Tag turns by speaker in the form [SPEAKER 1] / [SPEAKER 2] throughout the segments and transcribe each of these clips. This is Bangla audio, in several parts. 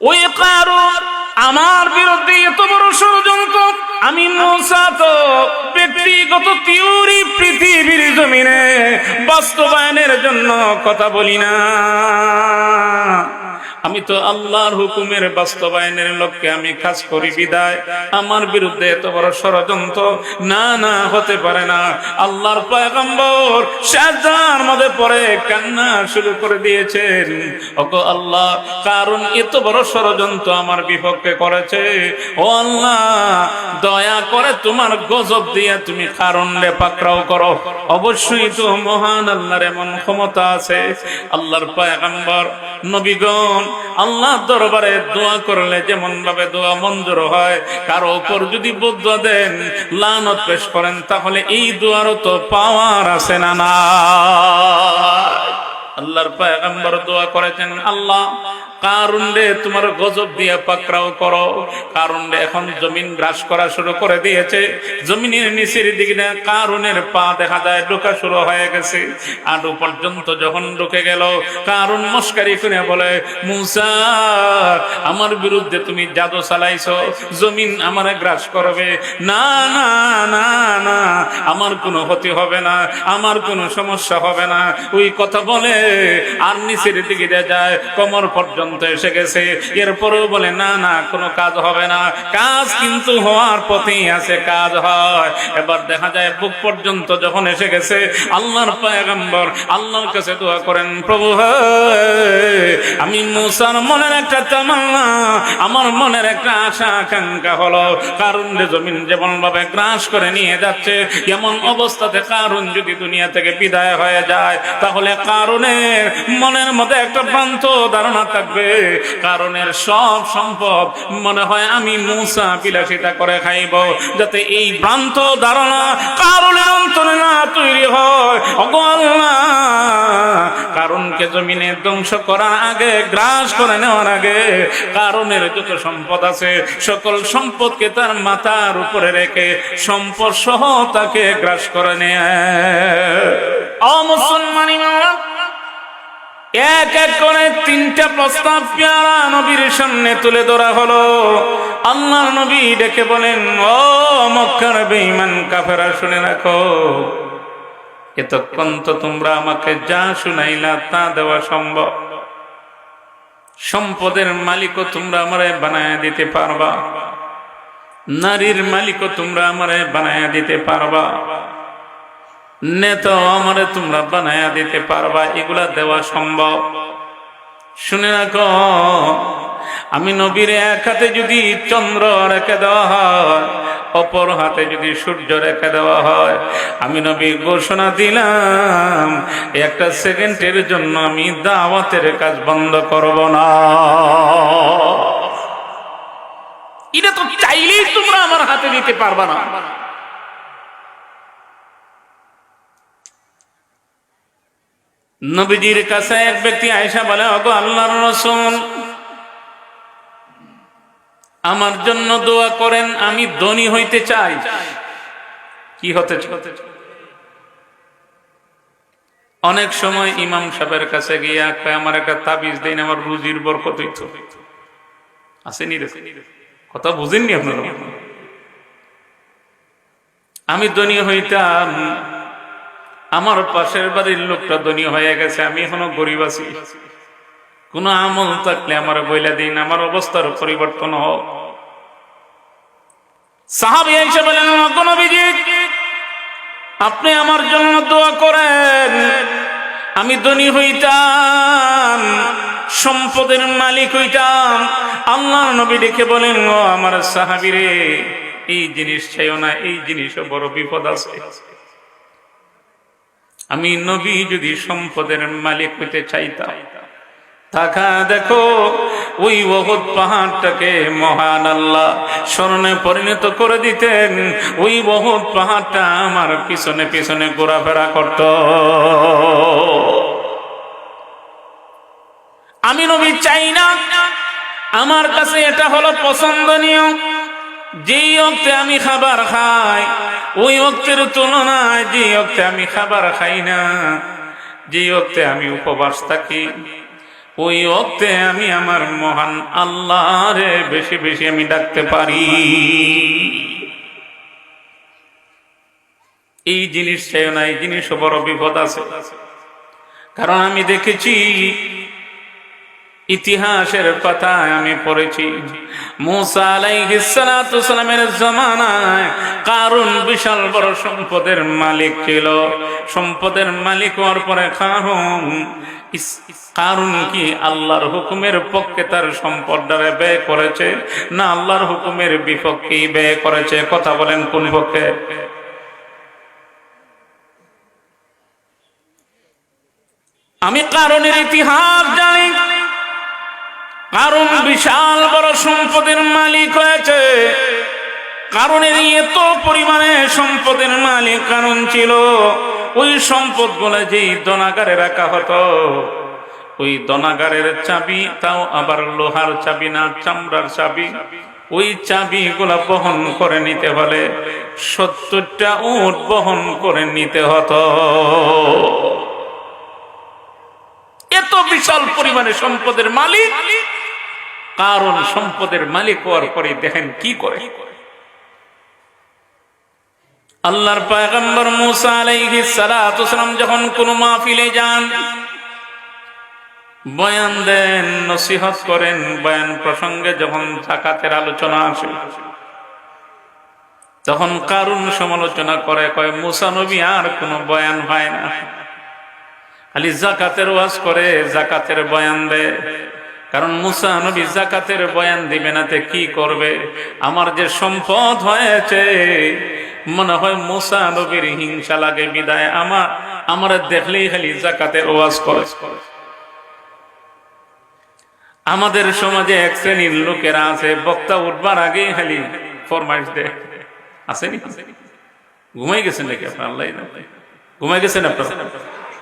[SPEAKER 1] ওই কারণ আমার বিরুদ্ধে এত বড় ষড়যন্ত্র, আমি মূসা তো ব্যক্তিগত থিওরি পৃথিবীর জমিনে বাস্তবায়নের জন্য কথা বলি না, আমি তো আল্লাহর হুকুমের বাস্তবায়নের লক্ষ্যে আমি কাজ করি বিদায় আমার বিরুদ্ধে এত বড় ষড়যন্ত্র না না হতে পারে না। আল্লাহর পয়গম্বর সাজার মধ্যে পড়ে কান্না শুরু করে দিয়েছেন, ওগো আল্লাহ, কারণ এত বড় ষড়যন্ত্র আমার বিপক্ষে করেছে, ও আল্লাহ দয়া করে তোমার গজব দিয়ে তুমি কারণে পাকড়াও করো। অবশ্যই তো মহান আল্লাহর এমন ক্ষমতা আছে। আল্লাহর পয়গম্বর নবীগণ আল্লাহ দরবারে দোয়া করলে যেমন ভাবে দোয়া মঞ্জুর হয়, কারো উপর যদি বদুয়া দেন, লানত পেশ করেন, তাহলে এই দোয়ারও তো পাওয়ার আছে না না। আল্লাহর পয়গম্বর দোয়া করেছেন, আল্লাহ কারুন রে তোমার গজব দিয়ে পাকড়াও করো। কারুন রে এখন জমিন গ্রাস করা শুরু করে দিয়েছে, জমিনের নিচের দিকে কারুনের পা দেখা যায় ঢোকা শুরু হয়ে গেছে। আডু পর্যন্ত যখন ঢুকে গেল, কারুন মস্কারি করে বলে, মূসা আমার বিরুদ্ধে তুমি জাদু চালাইছো, জমিন আমার গ্রাস করবে। না না না না, আমার কোনো ক্ষতি হবে না, আমার কোনো সমস্যা হবে না। ওই কথা বলে আর নিচের দিকে যায়, কোমর পর্যন্ত এসে গেছে। এরপরেও বলে না না কোনো কাজ হবে না, কাজ কিন্তু হওয়ার পথেই আছে, কাজ হয়। এবার দেখা যায় বুক পর্যন্ত যখন এসে গেছে, আল্লাহর পয়গম্বর আল্লাহর কাছে দোয়া করেন, প্রভু আমি মূসার মনের একটা তামান্না, আমার মনের একটা আশা আকাঙ্ক্ষা হলো, কারণ জমিন যেমন ভাবে গ্রাস করে নিয়ে যাচ্ছে, এমন অবস্থাতে কারণ যদি দুনিয়া থেকে বিদায় হয়ে যায়, তাহলে কারণের মনের মধ্যে একটা ভ্রান্ত ধারণা থাকবে, কারণের সব সম্পদ মনে হয় আমি মূসা বিলাসিতা করে খাইব, যাতে এই ভ্রান্ত ধারণা কারণের অন্তরে না তৈরি হয়। ওগো আল্লাহ, কারণকে জমিনে ধ্বংস করার আগে, গ্রাস করে নেওয়ার আগে, কারণের যত সম্পদ আছে সকল সম্পদকে তার মাথার উপরে রেখে সম্পদ সহ তাকে গ্রাস করে নেয়। মুসলমানি এক এক করে তিনটা প্রস্তাব পেয়ারা নবীর সামনে তুলে ধরা হলো। আল্লাহর নবী ডেকে বলেন, ও মক্কার বেঈমান কাফেররা, শুনে রাখো, এতক্ষণ তো তোমরা আমাকে যা শুনাইলা তা দেওয়া সম্ভব। সম্পদের মালিকও তোমরা আমারে বানায়া দিতে পারবা, নারীর মালিকও তোমরা আমারে বানায়া দিতে পারবা, নেতা আমারে তোমরা বানায়া দিতে পারবা, এগুলা দেওয়া সম্ভব। শুনে রাখো, আমি নবীর এক হাতে যদি চন্দ্র রেখে দেওয়া হয়, অপর হাতে যদি সূর্য রেখে দেওয়া হয়, আমি নবী ঘোষণা দিলাম একটা সেকেন্ডের জন্য আমি দাওয়াতের কাজ বন্ধ করব না। এটা তো চাইলেই তোমরা আমার হাতে দিতে পারবা না। নবীজির কাছে এক ব্যক্তি আয়েশা বলে, ওগো আল্লাহর রাসূল, আমার জন্য দোয়া করেন, আমি ধনী হইতে চাই। কি হতে চাই? অনেক সময় ইমাম সাহেবের কাছে গিয়ে আমার একটা তাবিজ দিন, আমার রুজির বরকত হইতো। আসেনি রে, কথা বুঝেননি আপনারা? আমি ধনী হইতাম, আমার পাশের বাড়ির লোকটা ধনী হয়ে গেছে, আমি এখনো গরিব আছি, কোন আমল থাকলে আমার বইলা দিন, আমার অবস্থার পরিবর্তন হোক। সাহাবী এসে বলেন, নবীজি আপনি আমার জন্য দোয়া করেন, আমি ধনী হইতাম, সম্পদের মালিক হইতাম। আল্লাহর নবী ডেকে বলেন, ও আমার সাহাবী রে, এই জিনিস চাইও না, এই জিনিসও বড় বিপদ আছে। আমি নবী যদি সম্পদের মালিক হইতে চাইতাম, তাকা দেখো ওই উহুদ পাহাড়টাকে মহান আল্লাহ স্মরণে পরিণত করে দিতেন, ওই উহুদ পাহাড়টা আমার পিছনে পিছনে ঘোরাফেরা করত। আমি নবী চাই না, আমার কাছে এটা হলো পছন্দনীয়। যেই অক্তে আমি খাবার খাই, ওই অক্তের তুলনায় যে অক্তে আমি খাবার খাই না, যে অক্তে আমি উপবাস থাকি, ওই ওক্তে আমি আমার মহান আল্লাহরে বেশি বেশি আমি ডাকতে পারি। এই জিনিস চাই না, এই জিনিস বড় বিপদ আছে। কারণ আমি দেখেছি, ইতিহাসের পাতায় আমি পড়েছি, মূসা আলাইহিস সালাতু সালামের জামানায় কারুন বিশাল বড় সম্পদের মালিক ছিল। সম্পদের মালিক হওয়ার পরে কারুন কি আল্লাহর হুকুমের পক্ষে তার সম্পদটারে ব্যয় করেছে, না আল্লাহর হুকুমের বিপক্ষে ব্যয় করেছে? কথা বলেন কোন পক্ষে? আমি কারুনের ইতিহাস জানি। কারণ বিশাল বড় সম্পদের মালিক হয়েছে। কারণের এত পরিমাণে সম্পদের মালিক কারণ ছিল, ওই সম্পদ গুলো যেই দনাগারে রাখা হতো, ওই দনাগারের চাবি তাও আবার লোহার চাবি না, চামড়ার চাবি। ওই চাবি গুলা বহন করে নিতে হলে 70টা উট বহন করে নিতে হতো। এত বিশাল পরিমাণে সম্পদের মালিক কারণ সম্পদের মালিক হওয়ার পরে দেখেন কি করে। আল্লাহর পয়গম্বর মূসা আলাইহিস সালাতু সালাম যখন কোন মাহফিলে যান, বয়ান দেন, নসিহত করেন, বয়ান প্রসঙ্গে যখন যাকাতের আলোচনা আসে, তখন কারুন সমালোচনা করে, কয় মূসা নবী আর কোনো বয়ান হয় না, খালি যাকাতের ওয়াজ করে, যাকাতের বয়ান দেয়। কারণ মূসা নবী যাকাতের বয়ান দিবে না তে কি করবে? আমার যে সম্পদ হয়েছে, মনে হয় মূসা নবীর হিংসা লাগে বিদায় আমার দেখলেই খালি যাকাতের ওয়াজ করে। আমাদের সমাজে এক শ্রেণীর লোকেরা আছে, বক্তা উঠবার আগেই খালি ফরমাইশ দেয়। আসেনি? ঘুমাই গেছেন নাকি আপনার? আল্লাহ ঘুমাই গেছেন আপনার?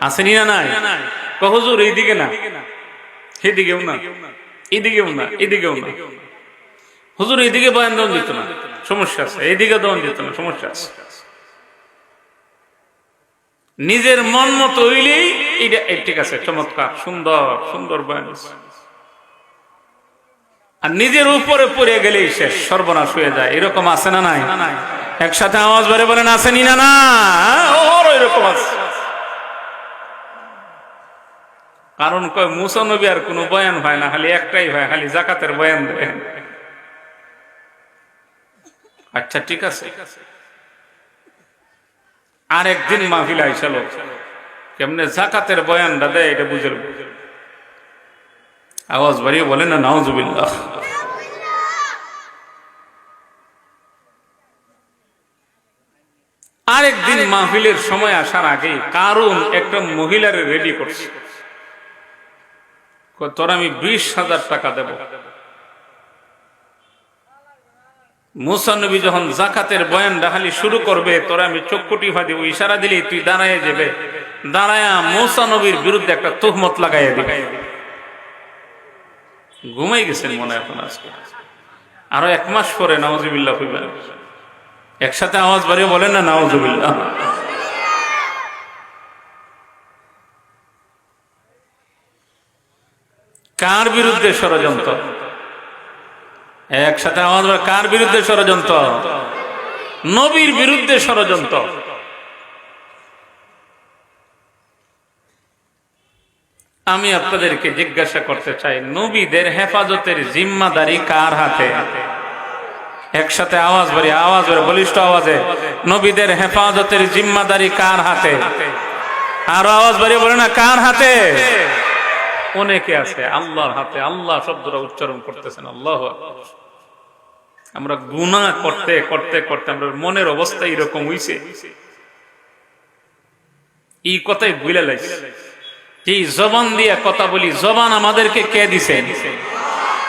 [SPEAKER 1] আসেনি না? নাই হুজুর এইদিকে না, সেদিকেও না, এদিকেও না, এদিকেও না। হুজুর এইদিকে বয়ান দেওয়া দিত না, সমস্যা আছে। এইদিকে দেওয়া দিত না, সমস্যা আছে। নিজের মন মতো হইলেই এটা ঠিক আছে, চমৎকার, সুন্দর সুন্দর বয়ান। আর নিজের উপরে পড়ে গেলেই শেষ, সর্বনাশ হয়ে যায়। এরকম আছে না নাই? একসাথে আওয়াজ বেড়ে বলেন আসেনি না? না, ওর এরকম আছে। কারণ কয় মূসা নবী আর কোনো বয়ান হয় না, খালি একটাই হয়, খালি যাকাতের বয়ান দেয়। আচ্ছা ঠিক আছে। আর একদিন মাহফিল আইসাল, কেমনে যাকাতের বয়ানটা দেয় এটা বুঝল। আওয়াজ বাড়িয়ে বলেন না নাউজুবিল্লাহ। আরেকদিন মাহফিলের সময় আসার আগে কারুন একটা মহিলার রেডি করছে, তোর আমি 20,000 টাকা দেব। মূসা নবী যখন যাকাতের বয়ান ডাহালি শুরু করবে, তোরা আমি চক্ষুটি ফাঁদি ইশারা দিলি তুই দাঁড়ায় যাবে, দাঁড়ায়া মূসা নবীর বিরুদ্ধে একটা তুহমত লাগাইয়া দিবে। ঘুমাই গেছেন মনে এখন। আজকে আরো 1 মাস পরে নাউজুবিল্লাহ কইবেন। একসাথে আওয়াজ বাড়িয়ে বলেন না নাউজুবিল্লাহ। কার বিরুদ্ধে ষড়যন্ত্র? একসাথে আওয়াজ, কার বিরুদ্ধে ষড়যন্ত্র? নবীর বিরুদ্ধে ষড়যন্ত্র। আমি আপনাদেরকে জিজ্ঞাসা করতে চাই, নবীদের হেফাজতের জিম্মাদারি কার হাতে? একসাথে আওয়াজ বাড়িয়ে, আওয়াজ বাড়িয়ে, বলিষ্ঠ আওয়াজে, নবীদের হেফাজতের জিম্মাদারি কার হাতে? আরো আওয়াজ বাড়িয়ে বলে না কার হাতে? অনেকে আছে আল্লাহর হাতে। আল্লাহ শব্দটা উচ্চারণ করতেছেন, আল্লাহু আকবার। আমরা গুনাহ করতে করতে করতে আমরা মনের অবস্থা এরকম হইছে, এই কথাই ভুলে লাইছি। যে জবান দিয়ে কথা বলি, জবান আমাদেরকে কে দিছে?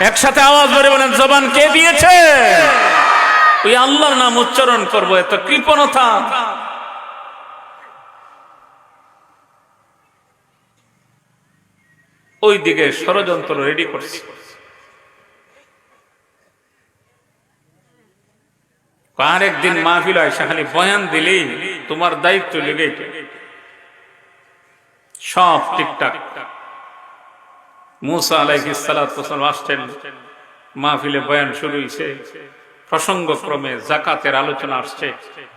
[SPEAKER 1] একসাথে আওয়াজ করে বলেন, জবান কে দিয়েছে? ওই আল্লাহর নাম উচ্চারণ করবো, এত কৃপণতা। ওই দিকে ষড়যন্ত্র রেডি করছে। আর একদিন মাহফিল আয়সা খালি বয়ান দিলেই তোমার দায়িত্ব লেগে সব ঠিকঠাক। মুসা আলাইহিস সালাতু ওয়াস সালাম আসছেন, মাহফিলে বয়ান শুরু হইছে, প্রসঙ্গক্রমে যাকাতের আলোচনা আসছে।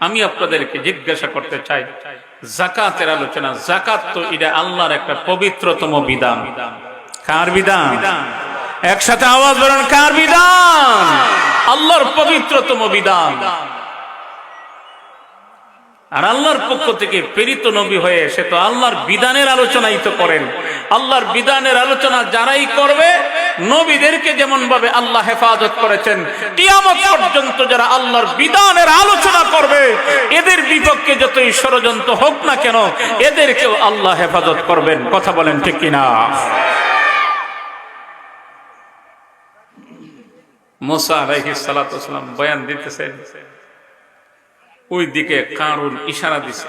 [SPEAKER 1] আমি আপনাদেরকে জিজ্ঞাসা করতে চাই, যাকাতের আলোচনা, যাকাত তো এটা আল্লাহর একটা পবিত্রতম বিধান। কার বিধান? একসাথে আওয়াজ বলেন, কার বিধান? আল্লাহর পবিত্রতম বিধান। আর আল্লাহর পক্ষ থেকে প্রেরিত নবী হয়ে সে তো আল্লাহর বিধানের আলোচনাই তো করেন। আল্লাহর বিধানের আলোচনা যারাই করবে, নবীদেরকে যেমন ভাবে আল্লাহ হেফাজত করেছেন, কিয়ামত পর্যন্ত যারা আল্লাহর বিধানের আলোচনা করবে, এদের বিপক্ষে যতই ষড়যন্ত্র হোক না কেন, এদেরকেও আল্লাহ হেফাজত করবেন। কথা বলেন ঠিক কিনা? মুসা আলাইহিস সালাতু ওয়াস সালাম বয়ান দিতেছেন, ওই দিকে কারুন ইশারা দিছে,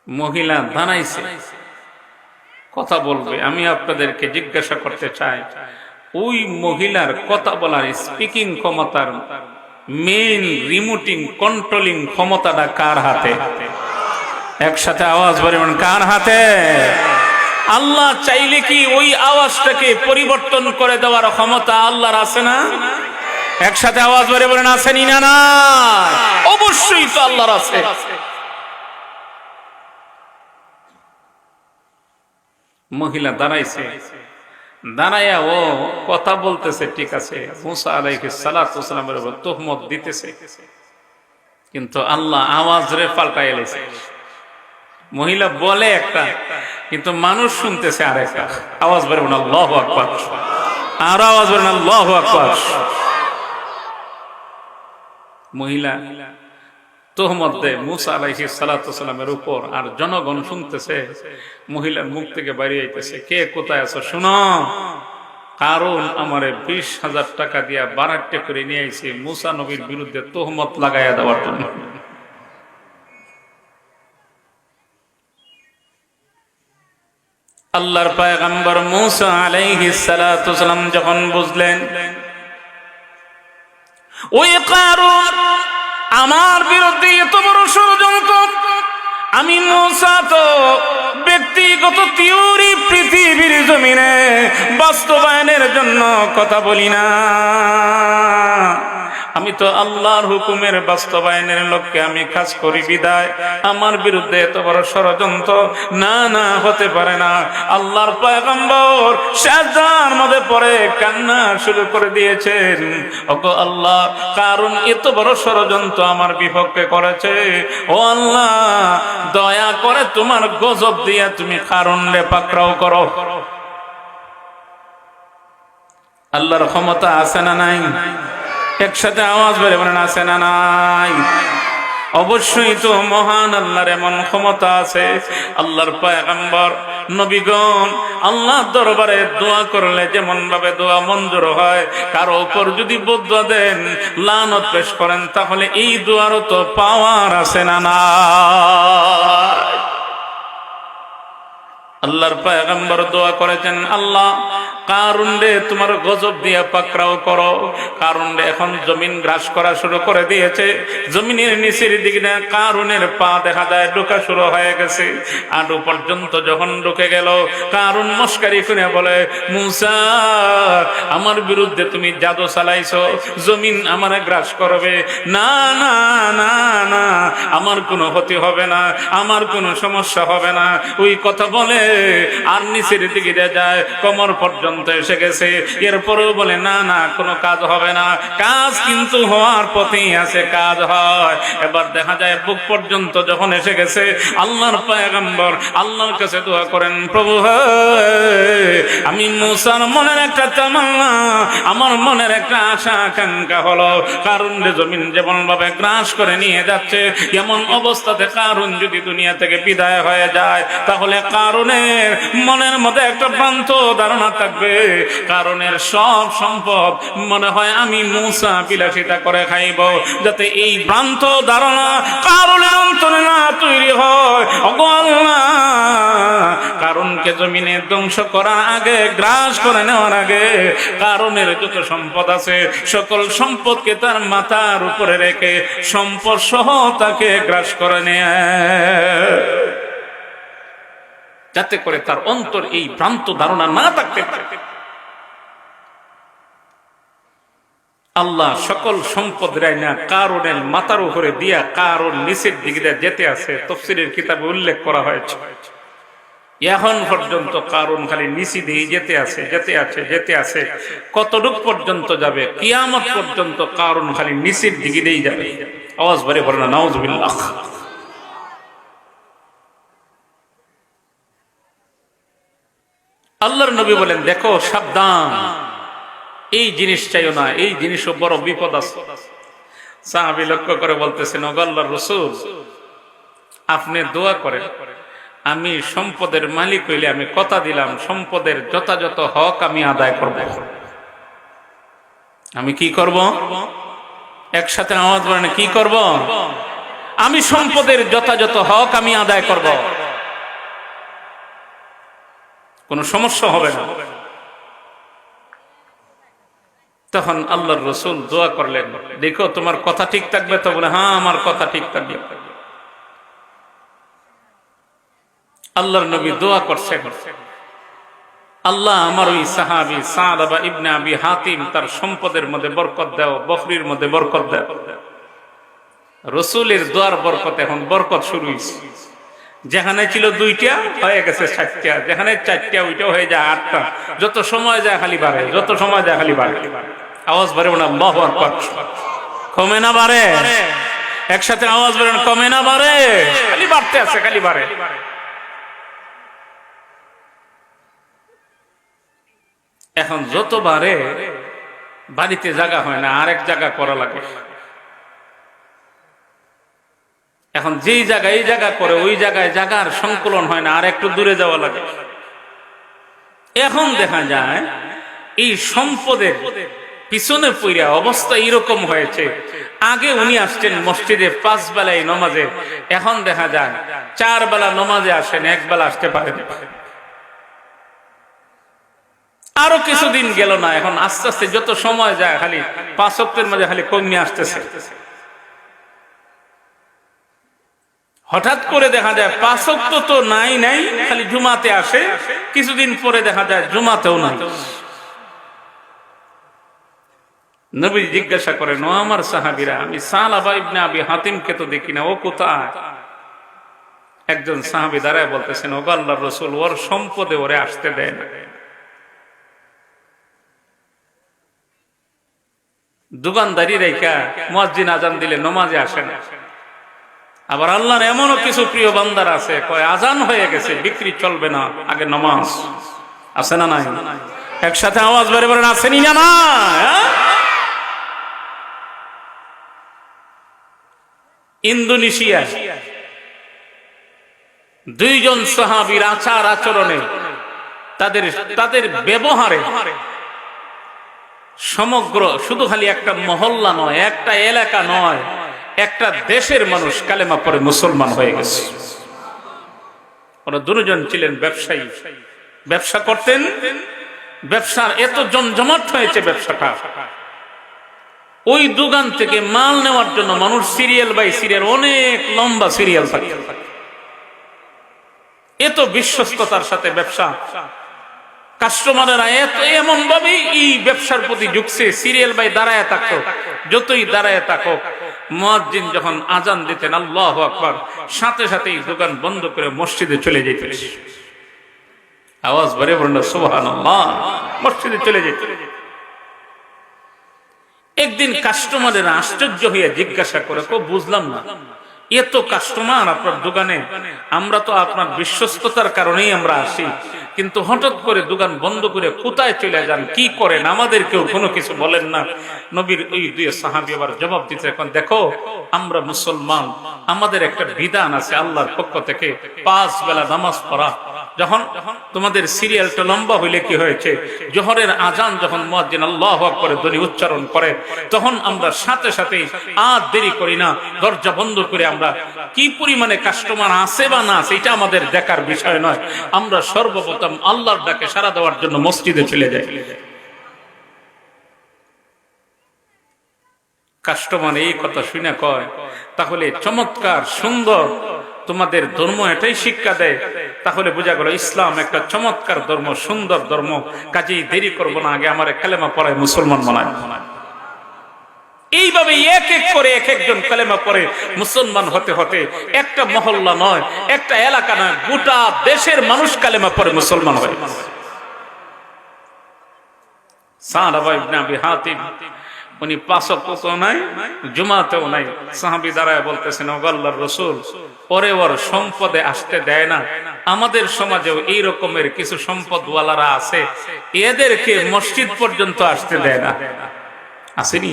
[SPEAKER 1] মহিলা দাঁড়াইছে, কথা বলবে। আমি আপনাদেরকে জিজ্ঞাসা করতে চাই, ওই মহিলার কথা বলার স্পিকিং ক্ষমতার মেইন রিমোটিং কন্ট্রোলিং ক্ষমতাটা কার হাতে? একসাথে আওয়াজ বলবেন, কার হাতে? আল্লাহ চাইলে কি ওই আওয়াজটাকে পরিবর্তন করে দেওয়ার ক্ষমতা আল্লাহর আছে না? একসাথে আওয়াজ বলে বলেন, আছেন না? না, অবশ্যই তো আল্লাহর আছে। মহিলা দাঁড়াইছে, দাঁড়াইয়া ও কথা বলতেছে, ঠিক আছে, মুসা আলাইহিস সালাতু ওয়াস সালামের উপর তুহমত দিতেছে, কিন্তু আল্লাহ আওয়াজ রে পাল্টাই এলেছে। মহিলা বলে একটা, কিন্তু মানুষ শুনতেছে আরেকটা। আওয়াজ বলবেন আল্লাহু আকবার, আর আওয়াজ বলবেন আল্লাহু আকবার। মহিলা তোহমত দেয় মুসা আলাইহিস সালাতু ওয়াস সালামের উপর, আর জনগণ শুনতেছে। মহিলার মুখ থেকে বাইরে আইতেছে, কে কোথায় আছো শুনো, কারণ আমারে 20,000 টাকা দিয়া বারাট্টে করে নিয়ে আইছে মুসা নবীর বিরুদ্ধে তোহমত লাগাইয়া দেওয়ার জন্য। আল্লাহর পয়গম্বর মুসা আলাইহিস সালাতু ওয়াস সালাম যখন বুঝলেন ওই কারণ আমার বিরুদ্ধে এত বড় ষড়যন্ত্র, আমি মুসা তো ব্যক্তিগত থিওরি পৃথিবীর জমিনে বাস্তবায়নের জন্য কথা বলি না, আমি তো আল্লাহর হুকুমের বাস্তবায়নের লক্ষ্যে আমি কাজ করি বিদায় আমার বিরুদ্ধে এত বড় ষড়যন্ত্র না, না হতে পারে না। আল্লাহর পয়গম্বর সাজদার মধ্যে পড়ে কান্না শুরু করে দিয়েছেন, ওগো আল্লাহ, কারণ এত বড় ষড়যন্ত্র আমার বিপক্ষে করেছে, ও আল্লাহ দয়া করে তোমার গজব দিয়া তুমি কারণে পাকড়াও করো। আল্লাহর ক্ষমতা আছে না নাই? একসাথে আওয়াজ বেড়ে বলেন, আছে না নাই? অবশ্যই তো মহান আল্লাহর এমন ক্ষমতা আছে। আল্লাহর পয়গম্বর নবীগণ আল্লাহর দরবারে দোয়া করলে যেমন ভাবে দোয়া মঞ্জুর হয়, কারো উপর যদি বদদুয়া দেন, লানত পেশ করেন, তাহলে এই দোয়ারও তো পাওয়ার আছে না না? আল্লাহর পয়গম্বর দোয়া করেছেন, আল্লাহ কারুন রে তোমার গজব দিয়া পাকড়াও করো। কারুন রে এখন জমিন গ্রাস করা শুরু করে দিয়েছে, জমিনের নিচের দিকে কারুনের পা দেখা যায় ঢোকা শুরু হয়ে গেছে। আডু পর্যন্ত যখন ঢুকে গেল, কারুন মস্কারি করে বলে, মুসা আমার বিরুদ্ধে তুমি জাদু চালাইছো, জমিন আমার গ্রাস করবে। না না না না, আমার কোনো ক্ষতি হবে না, আমার কোনো সমস্যা হবে না। ওই কথা বলে আর নিচের দিকে যায়, কোমর পর্যন্ত এসে গেছে। এরপরেও বলে না না, কোনো কাজ হবে না। কাজ কিন্তু হওয়ার পথেই আছে, কাজ হয়। এবার দেখা যায় বুক পর্যন্ত যখন এসে গেছে, আল্লাহর পয়গম্বর আল্লাহর কাছে দোয়া করেন, প্রভু হে, আমি মুসার মনের একটা তামান্না, আমার মনের একটা আশা আকাঙ্ক্ষা হলো, কারণ জমিন যেমন ভাবে গ্রাস করে নিয়ে যাচ্ছে, এমন অবস্থাতে কারণ যদি দুনিয়া থেকে বিদায় হয়ে যায়, তাহলে কারণের মনের মধ্যে একটা ভ্রান্ত ধারণা থাকবে, কারণের সব সম্পদ মনে হয় আমি মুসা বিলাসিতা করে খাইব, যাতে এই ভ্রান্ত ধারণা কারণের অন্তরে না তৈরি হয়। ওগো আল্লাহ, কারণকে জমিনে ধ্বংস করার আগে, গ্রাস করে নেওয়ার আগে, কারণের যত সম্পদ আছে সকল সম্পদকে তার মাথার উপরে রেখে সম্পদ সহ তাকে গ্রাস করে নেয়। যাতে করে তার অন্তর এই ভ্রান্ত ধারণা না থাকতে পারে। আল্লাহ সকল সম্পদ রাইনা কারুনের মাথার উপরে দিয়া কারুন নিচের দিকে যেতে আছে। তাফসীরের কিতাবে উল্লেখ করা হয়েছে এখন পর্যন্ত কারুন খালি নিচে দিয়ে যেতে আছে, যেতে আছে, যেতে আছে। কতটুক পর্যন্ত যাবে? কিয়ামত পর্যন্ত কারুন খালি নিচের দিকে দিয়ে যাবে। আওয়াজ ভরে বলে না নাউযুবিল্লাহ। আল্লাহর নবী বলেন, দেখো সাবধান, এই জিনিস চাইও না, এই জিনিসও বড় বিপদ আছে। সাহাবী লক্ষ্য করে বলতেছেন, ওগো আল্লাহর রাসূল, আপনি দোয়া করেন, আমি সম্পদের মালিক হইলে আমি কথা দিলাম সম্পদের যথাযথ হক আমি আদায় করব। আমি কি করব? একসাথে আওয়াজ বলেন, কি করব? আমি সম্পদের যথাযথ হক আমি আদায় করব, কোনো সমস্যা হবে না। তখন আল্লাহর রাসূল দোয়া করলেন, দেখো তোমার কথা ঠিক থাকবে তো? বলে, হ্যাঁ আমার কথা ঠিক থাকবে। আল্লাহর নবী দোয়া করছেন, আল্লাহ আমার ওই সাহাবী সা'লাবা ইবনে আবি হাতিম তার সম্পদের মধ্যে বরকত দাও, বকরির মধ্যে বরকত দাও। রাসূলের দোয়ার বরকত এখন বরকত শুরু হইছে। যেখানে ছিল 2টা হয়ে গেছে 4টা, যেখানে 4টা ওইটা হয়ে যায় 8টা। যত সময় যায় খালি বাড়ে, যত সময় যায় খালি বাড়ে। আওয়াজ বাড়ে না আল্লাহু আকবার। কমে না বাড়ে? একসাথে আওয়াজ বলেন, কমে না বাড়ে? খালি বাড়তে আছে, খালি বাড়ে। এখন যত বাড়ে বাড়িতে জায়গা হয় না, আরেক জায়গা করা লাগে। এখন যেই জায়গা এই জায়গা করে ওই জায়গায় জায়গার সংকলন হয় না, আর একটু দূরে যাওয়া লাগে। এখন দেখা যায় এই সম্পদের পিছনে পড়িয়া অবস্থা এরকম হয়েছে। আগে উনি আসছেন মসজিদে 5 বেলায় নামাজে, এখন দেখা যায় 4 বেলা নামাজে আসেন, 1 বেলা আসতে পারেন। আরো কিছুদিন গেল না, এখন আস্তে আস্তে যত সময় যায় খালি 5 ওয়াক্তের মাঝে খালি কমে আসতেছে। হঠাৎ করে দেখা যায় 5 ওয়াক্ত তো নাই, খালি জুমাতে আসে, কিছুদিন পরে দেখা যায় জুমাতেও নাই। নবী জিজ্ঞাসা করেন, ও আমার সাহাবীরা, আমি সা'লাবা ইবনে আবি হাতিমকে তো দেখি না, ও কোথায়? একজন সাহাবী দাঁড়ায় বলতেছেন, ওগো আল্লাহর রাসূল, ওর সম্পদে ওরে আসতে দেয় না। দোকানদারি রেখা মুয়াজ্জিন আজান দিলে নামাজে আসে না। আবার আল্লাহর এমনও কিছু প্রিয় বান্দার আছে, কয় আজান হয়ে গেছে, বিক্রি চলবে না, আগে নামাজ। আছে না নাই? একসাথে আওয়াজ বেড়ে বলেন, আসেনি না? না, ইন্দোনেশিয়া 2 জন সাহাবীর আচার আচরণে, তাদের ব্যবহারে সমগ্র শুধু খালি একটা মহল্লা নয়, একটা এলাকা নয়, একটা দেশের মানুষ কালেমা পড়ে মুসলমান হয়ে গেছে। ওরা 2 জন ছিলেন ব্যবসায়ী, ব্যবসা করতেন। ব্যবসার এত জমজমাট হয়েছে ব্যবসাটা, ওই দোকান থেকে মাল নেওয়ার জন্য মানুষ সিরিয়াল বাই সিরিয়াল, অনেক লম্বা সিরিয়াল থাকে। এত বিশ্বস্ততার সাথে ব্যবসা, কাস্টমারেরা এমন ভাবে এই ব্যবসার প্রতি ঝুঁকছে, সিরিয়াল বাই দাঁড়ায় থাকতো। যতই দাঁড়ায় থাকো, মুয়াজ্জিন যখন আজান দিতেন আল্লাহু আকবার, সাথে সাথেই দোকান বন্ধ করে মসজিদে চলে যেত। আওয়াজ বেড়ে বলুন সুবহানাল্লাহ। মসজিদে চলে যেত। একদিন কাস্টমারেরা আশ্চর্য হয়ে জিজ্ঞাসা করে, বুঝলাম না, এত কাস্টমার আপনার দোকানে, আমরা তো আপনার বিশ্বস্ততার কারণেই আমরা আসি, কিন্তু হঠাৎ করে দোকান বন্ধ করে কোথায় চলে যান, কি করেন, আমাদের কেউ কোনো কিছু বলেন না। নবীর ওই 2 সাহাবী আবার জবাব দিতে, এখন দেখো আমরা মুসলমান, আমাদের একটা বিধান আছে আল্লাহর পক্ষ থেকে, 5 বেলা নামাজ পড়া। যখন তোমাদের সিরিয়ালটা লম্বা হইলে কি হয়েছে, জোহরের আজান যখন মুয়াজ্জিন আল্লাহু আকবার ধ্বনি উচ্চারণ করে, তখন আমরা সাথে সাথে আর দেরি করি না, দরজা বন্ধ করে আমরা কি পরিমাণে কাস্টমার আছে বা না আছে এটা আমাদের দেখার বিষয় নয়, আমরা সর্বপ্রথম আল্লাহর ডাকে সাড়া দেওয়ার জন্য মসজিদে চলে যাই। কাস্টমার এই কথা শুনে কয়, তাহলে চমৎকার সুন্দর তোমাদের ধর্ম এটাই শিক্ষা দেয়, তাহলে বোঝা গেল ইসলাম একটা চমৎকার ধর্ম, সুন্দর ধর্ম। কাজেই দেরি করবো না, আগে আমার কালেমা পড়ায় মুসলমান বানায়। এইভাবে এক এক করে এক একজন কালেমা পড়ে মুসলমান হতে হতে একটা মহল্লা নয়, একটা এলাকা নয়, গোটা দেশের মানুষ কালেমা পড়ে মুসলমান হয়। সাহাবা ইবনে আবি হাতিম, উনি পাঁচ ওয়াক্ত নাই, জুমাতেও নাই, সাহাবী দাঁড়ায় বলতেছেন, ও আল্লাহর রাসূল, পরে ওর সম্পদে আসতে দেয় না। আমাদের সমাজেও এই রকমের কিছু সম্পদওয়ালারা আছে, এদেরকে মসজিদ পর্যন্ত আসতে দেয় না। আসেনি?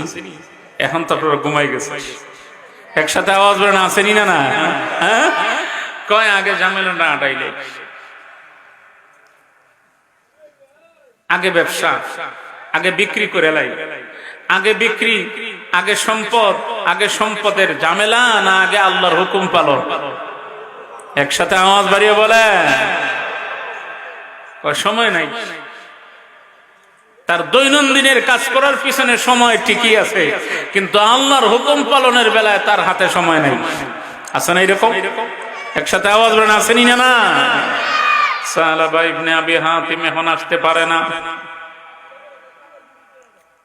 [SPEAKER 1] এখন তো আপনারা ঘুমাই গেছে, একসাথে আওয়াজ বেরোনো, আসেনি না? না, হ্যাঁ, কয় আগে ঝামেলা না আটাইলে, আগে ব্যবসা, আগে বিক্রি করে লাই, আগে বিক্রি, আগে সম্পদ, আগে সম্পদের ঝামেলা না আগে আল্লাহর হুকুম পালন? একসাথে আওয়াজ বাড়িয়ে বলে, সময় নাই। তার দৈনন্দিনের কাজ করার পিছনে সময় ঠিকই আছে, কিন্তু আল্লাহর হুকুম পালনের বেলায় তার হাতে সময় নেই। আছে না এরকম? একসাথে আওয়াজ বলেন, আসেনি না? সাহাবা ইবনে আবি হাতিম এখন আসতে পারে না।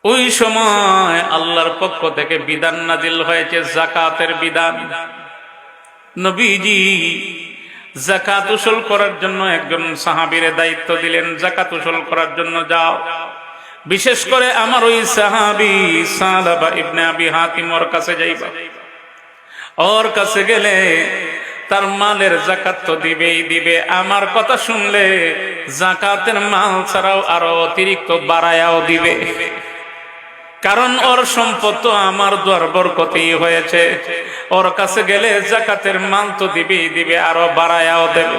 [SPEAKER 1] ওই সময় আল্লাহর পক্ষ থেকে বিধান নাজিল হয়েছে, যাকাতের বিধান। নবীজি যাকাত উসুল করার জন্য একজন সাহাবীরে দায়িত্ব দিলেন, যাকাত উসুল করার জন্য যাও। বিশেষ করে আমার ওই সাহাবী সাহাবা ইবনে আবি হাতিম ওর কাছে যাইবা। ওর কাছে গেলে তার মালের যাকাত তো দিবেই দিবে, আমার কথা শুনলে যাকাতের মাল ছাড়াও আরো অতিরিক্ত বাড়ায়াও দিবে। কারণ ওর সম্পদ তো আমার দোয়ার বরকতেই হয়েছে। ওর কাছে গেলে যাকাতের মাল তো দিবেই দিবে, আরো বাড়ায়াও দেবে।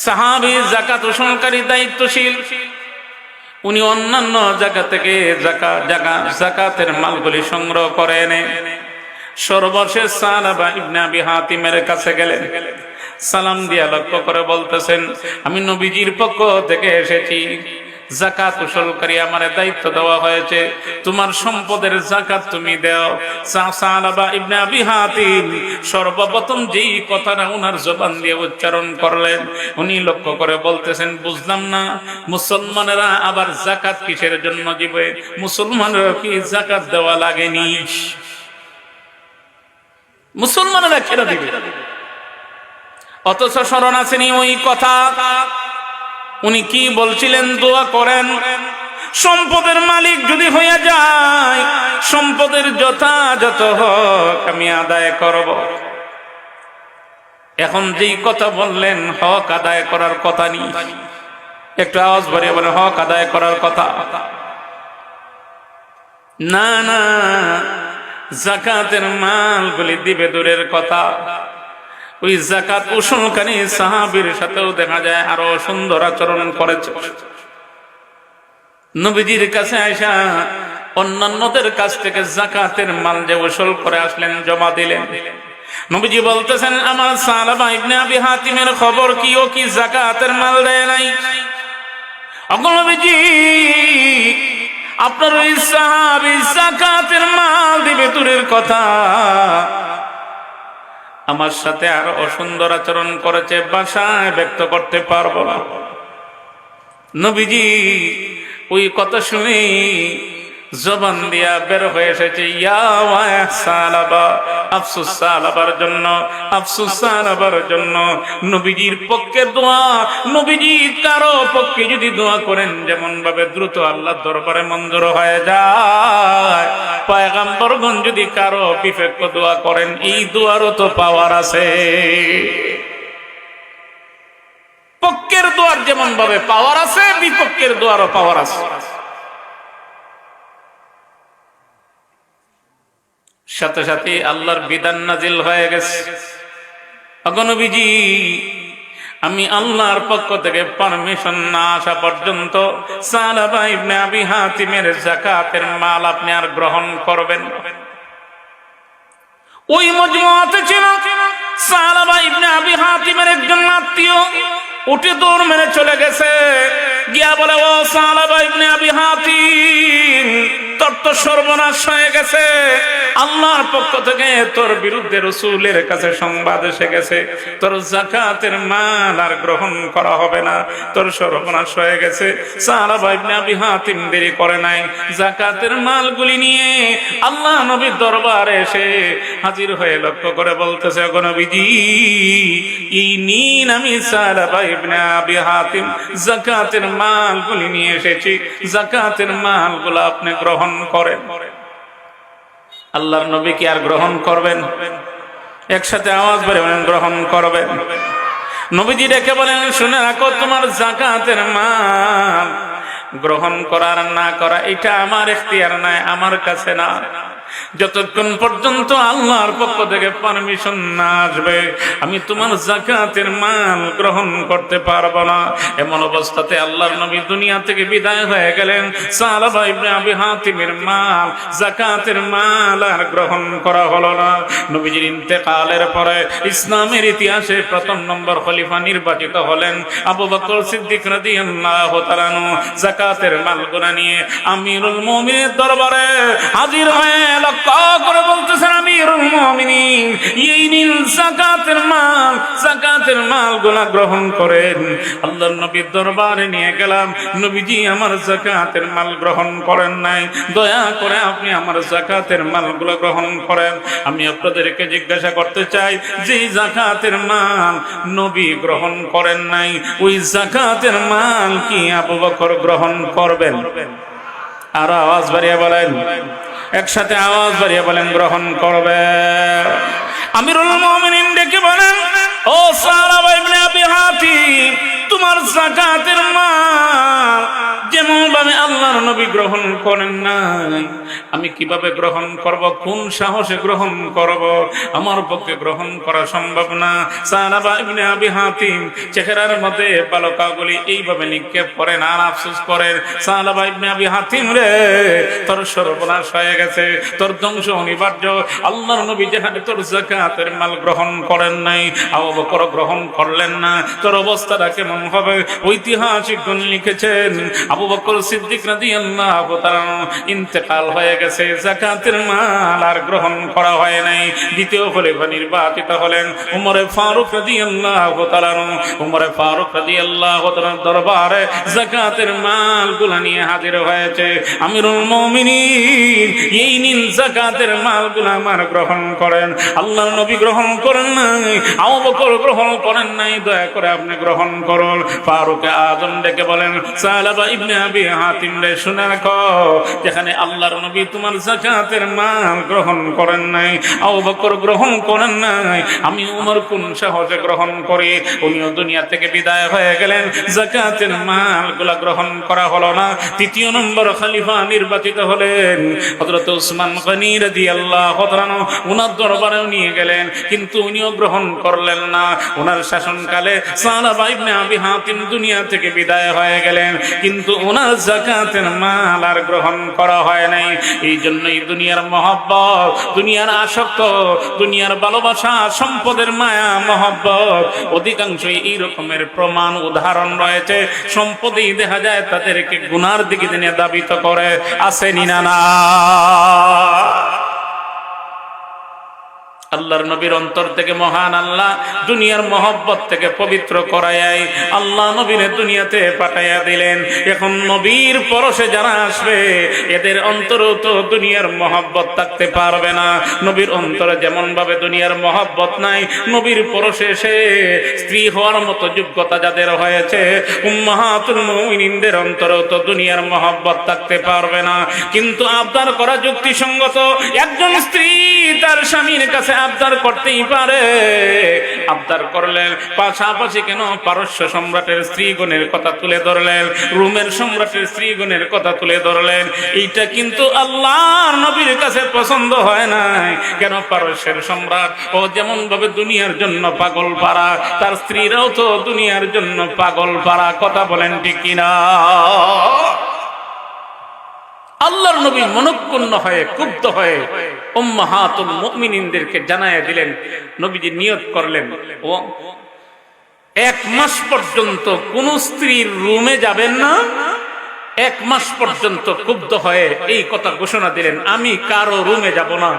[SPEAKER 1] সাহাবী যাকাত উসুলকারী দায়িত্বশীল, উনি অন্যান্য জায়গা থেকে যাকাতের মালগুলি সংগ্রহ করে এনে সর্বশেষ সাহাবা ইবনে আবি হাতিমের কাছে গেলেন। সালাম দিয়া লক্ষ্য করে বলতেছেন, আমি নবীজির পক্ষ থেকে এসেছি, যাকাত উসুলকারী আমারে দায়িত্ব দেওয়া হয়েছে, তোমার সম্পদের যাকাত তুমি দাও। সাহাবা ইবনে আবি হাতিম সর্বপ্রথম যেই কথাটা উনার জবান দিয়ে উচ্চারণ করলেন, উনি লক্ষ্য করে বলতেছেন, বুঝলাম না, মুসলমানেরা আবার যাকাত কিসের জন্য দিবে? মুসলমানেরা কি যাকাত দেওয়া লাগেনি? মুসলমানেরা কেন দিবে? অথচ স্মরণ আসেনি ওই কথা? উনি কি বলছিলেন? দোয়া করেন, সম্পদের মালিক যদি হয়ে যায়, সম্পদের যথাযথ হক আমি আদায় করব। এখন যেই কথা বললেন, হক আদায় করার কথা নেই। একটু আওয়াজ বাড়িয়ে বলেন, হক আদায় করার কথা না। না, যাকাতের মালগুলি দিবে দূরের কথা, ওই যাকাত উসুলকারী সাহাবীর সাথেও দেখা যায় আরো সুন্দর আচরণ করেছে। নবীজির কাছে আয়েশা অন্যান্যদের কাছ থেকে যাকাতের মাল যে উসুল করে আসলেন, জমা দিলেন। নবীজি বলতেছেন, আমার সাহাবা ইবনে আবি হাতিমের খবর কি? ও কি যাকাতের মাল দেয় নাই? নবীজি, আপনার ওই সাহাবী যাকাতের মাল দিবে দূরের কথা, আমার সাথে আরো অসুন্দর আচরণ করেছে, ভাষায় ব্যক্ত করতে পারবো না। নবীজি ওই কথা শুনে জবান দিয়া বের হয়ে এসেছে, ইয়া সালাবা, আফসোস সালাবার জন্য, আফসোস সালাবার জন্য। নবীজির পক্ষে দোয়া, নবীজি কারো পক্ষে যদি দোয়া করেন, যেমন ভাবে দ্রুত আল্লাহর দরবারে মঞ্জুর হয়ে যায়, পয়গম্বরগণ যদি কারো বিপক্ষ দোয়া করেন, এই দোয়ারও তো পাওয়ার আছে। পক্ষের দোয়ার যেমন ভাবে পাওয়ার আছে, বিপক্ষের দোয়ারও পাওয়ার আছে। সাথে সাথে আল্লাহর বিধান নাজিল হয়ে গেছে, নবীজি আমি আল্লাহর পক্ষ থেকে পারমিশন না আসা পর্যন্ত সাহাবা ইবনে আবি হাতিমের যাকাতের মাল আপনি আর গ্রহণ করবেন না। ওই মজমুআতে ছিল সাহাবা ইবনে আবি হাতিমের একজন আত্মীয়, উঠে দৌড় মেরে চলে গেছে, গিয়া বলে, ও সাহাবা ইবনে আবি হাতিম, তোর তো সর্বনাশ হয়ে গেছে, আল্লাহর পক্ষ থেকে তোর বিরুদ্ধে রাসূলের কাছে সংবাদ এসে গেছে, তোর যাকাতের মাল আর গ্রহণ করা হবে না, তোর সর্বনাশ হয়ে গেছে। সাহাবা ইবনে আবি হাতিম দেরি করে নাই, যাকাতের মালগুলি নিয়ে আল্লাহ নবীর দরবারে এসে হাজির হয়ে লক্ষ্য করে বলতেছে, ওগো নবীজি, এই নিন আমি সাহাবা ইবনে আবি হাতিম যাকাতের মালগুলি নিয়ে এসেছি, যাকাতের মালগুলো আপনি গ্রহণ করেন। আল্লাহর নবী কি আর গ্রহণ করবেন? একসাথে আওয়াজ বের বলেন, গ্রহণ করবেন। নবীজি ডেকে বলেন, শুনে রাখো, তোমার যাকাতের মাল গ্রহণ করার না করা এটা আমার এখতিয়ার নাই, আমার কাছে না। যতক্ষণ পর্যন্ত আল্লাহর পক্ষ থেকে পারমিশন না আসবে আমি তোমার যাকাতের মাল গ্রহণ করতে পারবো না। এমন অবস্থাতে আল্লাহর নবী দুনিয়া থেকে বিদায় হয়ে গেলেন। সাহাবা ইবনে আবি হাতিমের মাল, যাকাতের মাল আর গ্রহণ করা হলো না। নবীজির ইন্তেকালের পরে ইসলামের ইতিহাসে প্রথম নম্বর খলিফা নির্বাচিত হলেন আবু বকর সিদ্দিক রাদিয়াল্লাহু তাআলা আনহু। যাকাতের মালগুলো নিয়ে আমিরুল মুমিনের দরবারে হাজির হয়ে লক্ষ্য করে বলতেছেন, আমিরুল মুমিনিন, এই নিন যাকাতের মাল, যাকাতের মালগুলো গ্রহণ করেন। আল্লাহর নবীর দরবারে নিয়ে গেলাম, নবীজি আমার যাকাতের মাল গ্রহণ করেন নাই, দয়া করে আপনি আমার যাকাতের মালগুলো গ্রহণ করেন। আমি আপনাদেরকে জিজ্ঞাসা করতে চাই, যে যাকাতের মাল নবী গ্রহণ করেন নাই, ওই যাকাতের মাল কি আবু বকর গ্রহণ করবেন? আর আওয়াজ বাড়িয়ে বলেন, একসাথে আওয়াজ বাড়িয়ে বলেন, গ্রহণ করবে। আমিরুল মুমিনিন ডেকে বলেন, ও সাহাবা ইবনে আবি হাতিম, তোমার যাকাতের মাল যেমন ভাবে আল্লাহর নবী গ্রহণ করেন নাই, আমি কিভাবে গ্রহণ করব? কোন সাহসে গ্রহণ করব? আমার পক্ষে গ্রহণ করা সম্ভব না। সাহাবা ইবনে আবি হাতিম চেহারার মধ্যে বালকাগুলি এইভাবে নিক্ষেপ করেন আর আফসোস করেন, সাহাবা ইবনে আবি হাতিম রে, তোর সর্বনাশ হয়ে গেছে, তোর ধ্বংস অনিবার্য। আল্লাহর নবী যেখানে তোর যাকাতের মাল গ্রহণ করেন নাই, আবু বকর গ্রহণ করলেন না, তোর অবস্থাটা কেমন হবে? ঐতিহাসিকগণ লিখেছেন, আবু বকর সিদ্দিক রাদিয়াল্লাহু তাআলা ইন্তেকাল হয়ে গেছে, যাকাতের মাল আর গ্রহণ করা হয় নাই। দ্বিতীয় খলিফা নির্বাচিত হলেন উমরে ফারুক রাদিয়াল্লাহু তাআলা। উমরে ফারুক রাদিয়াল্লাহু তাআলা দরবারে যাকাতের মালগুলো নিয়ে হাজির হয়েছে। আমিরুল মুমিনিন, এই নিন যাকাতের মালগুলো আমার গ্রহণ করেন। আল্লাহর নবী গ্রহণ করেন নাই, আবু বকর গ্রহণ করেন নাই, দয়া করে আপনি গ্রহণ করুন। ফারুক আযম ডেকে বলেন, সাহাবা ইবনে আবি হাতিম রে, শুনে রাখো, যেখানে আল্লাহর নবী তোমার যাকাতের মাল গ্রহণ করেন নাই, আবু বকর গ্রহণ করেন নাই, আমি উমর কোন সাহসে গ্রহণ করি? উনিও দুনিয়া থেকে বিদায় হয়ে গেলেন, যাকাতের মালগুলা গ্রহণ করা হলো না। তৃতীয় নম্বর খলিফা নির্বাচিত হলেন হযরত উসমান গনি রাদিয়াল্লাহু তাআলা। উনার দরবারেও নিয়ে গেলেন, কিন্তু উনিও গ্রহণ করলেন না। উনার শাসনকালে সাহাবা ইবনে আবি হাতিম দুনিয়া থেকে বিদায় হয়ে গেলেন, কিন্তু ওনার যাকাতের মাল আর গ্রহণ করা হয় নাই। এই জন্যই দুনিয়ার মহব্বত, দুনিয়ার আসক্ত, দুনিয়ার ভালোবাসা, সম্পদের মায়া মহব্বত, অধিকাংশই এই রকমের প্রমাণ উদাহরণ রয়েছে। সম্পদেই দেখা যায় তাদেরকে গুনার দিকে দিনে দাবিত করে, আসেনি না? না, আল্লাহর নবীর অন্তর থেকে মহান আল্লাহ দুনিয়ার মহব্বত থেকে পবিত্র করায় আল্লাহ নবীরে দুনিয়াতে পাঠাইয়া দিলেন। এখন নবীর পরশে যারা আসবে এদের অন্তরেও তো দুনিয়ার মহব্বত থাকতে পারবে না। নবীর অন্তরে যেমন ভাবে দুনিয়ার মহব্বত নাই, নবীর পরশে এসে স্ত্রী হওয়ার মতো যোগ্যতা যাদের হয়েছে, উম্মাহাতুল মুমিনিনদের অন্তরেও তো দুনিয়ার মহব্বত থাকতে পারবে না। কিন্তু আবদার করা যুক্তিসঙ্গত। একজন স্ত্রী তার স্বামীর কাছে আবদার করতেই পারে, আবদার করলেন। পাশাপাশি কেন পারস্য সম্রাটের স্ত্রীগণের কথা তুলে ধরলেন, রোমের সম্রাটের স্ত্রীগণের কথা তুলে ধরলেন? এইটা কিন্তু আল্লাহর নবীর কাছে পছন্দ হয় নাই। কেন? পারস্যের সম্রাট ও যেমন ভাবে দুনিয়ার জন্য পাগল পারা, তার স্ত্রীরাও তো দুনিয়ার জন্য পাগল পারা। কথা বলেন ঠিক কিনা? আল্লাহর নবী মনক্ষুণ্ণ হয়ে, ক্ষুব্ধ হয়ে উম্মাহাতুল মুমিনিনদেরকে জানায়া দিলেন। নবীজি নিয়ত করলেন, ও 1 মাস পর্যন্ত কোন স্ত্রীর রুমে যাবেন না, 1 মাস পর্যন্ত ক্ষুব্ধ হয়ে এই কথা ঘোষণা দিলেন, আমি কারো রুমে যাব না।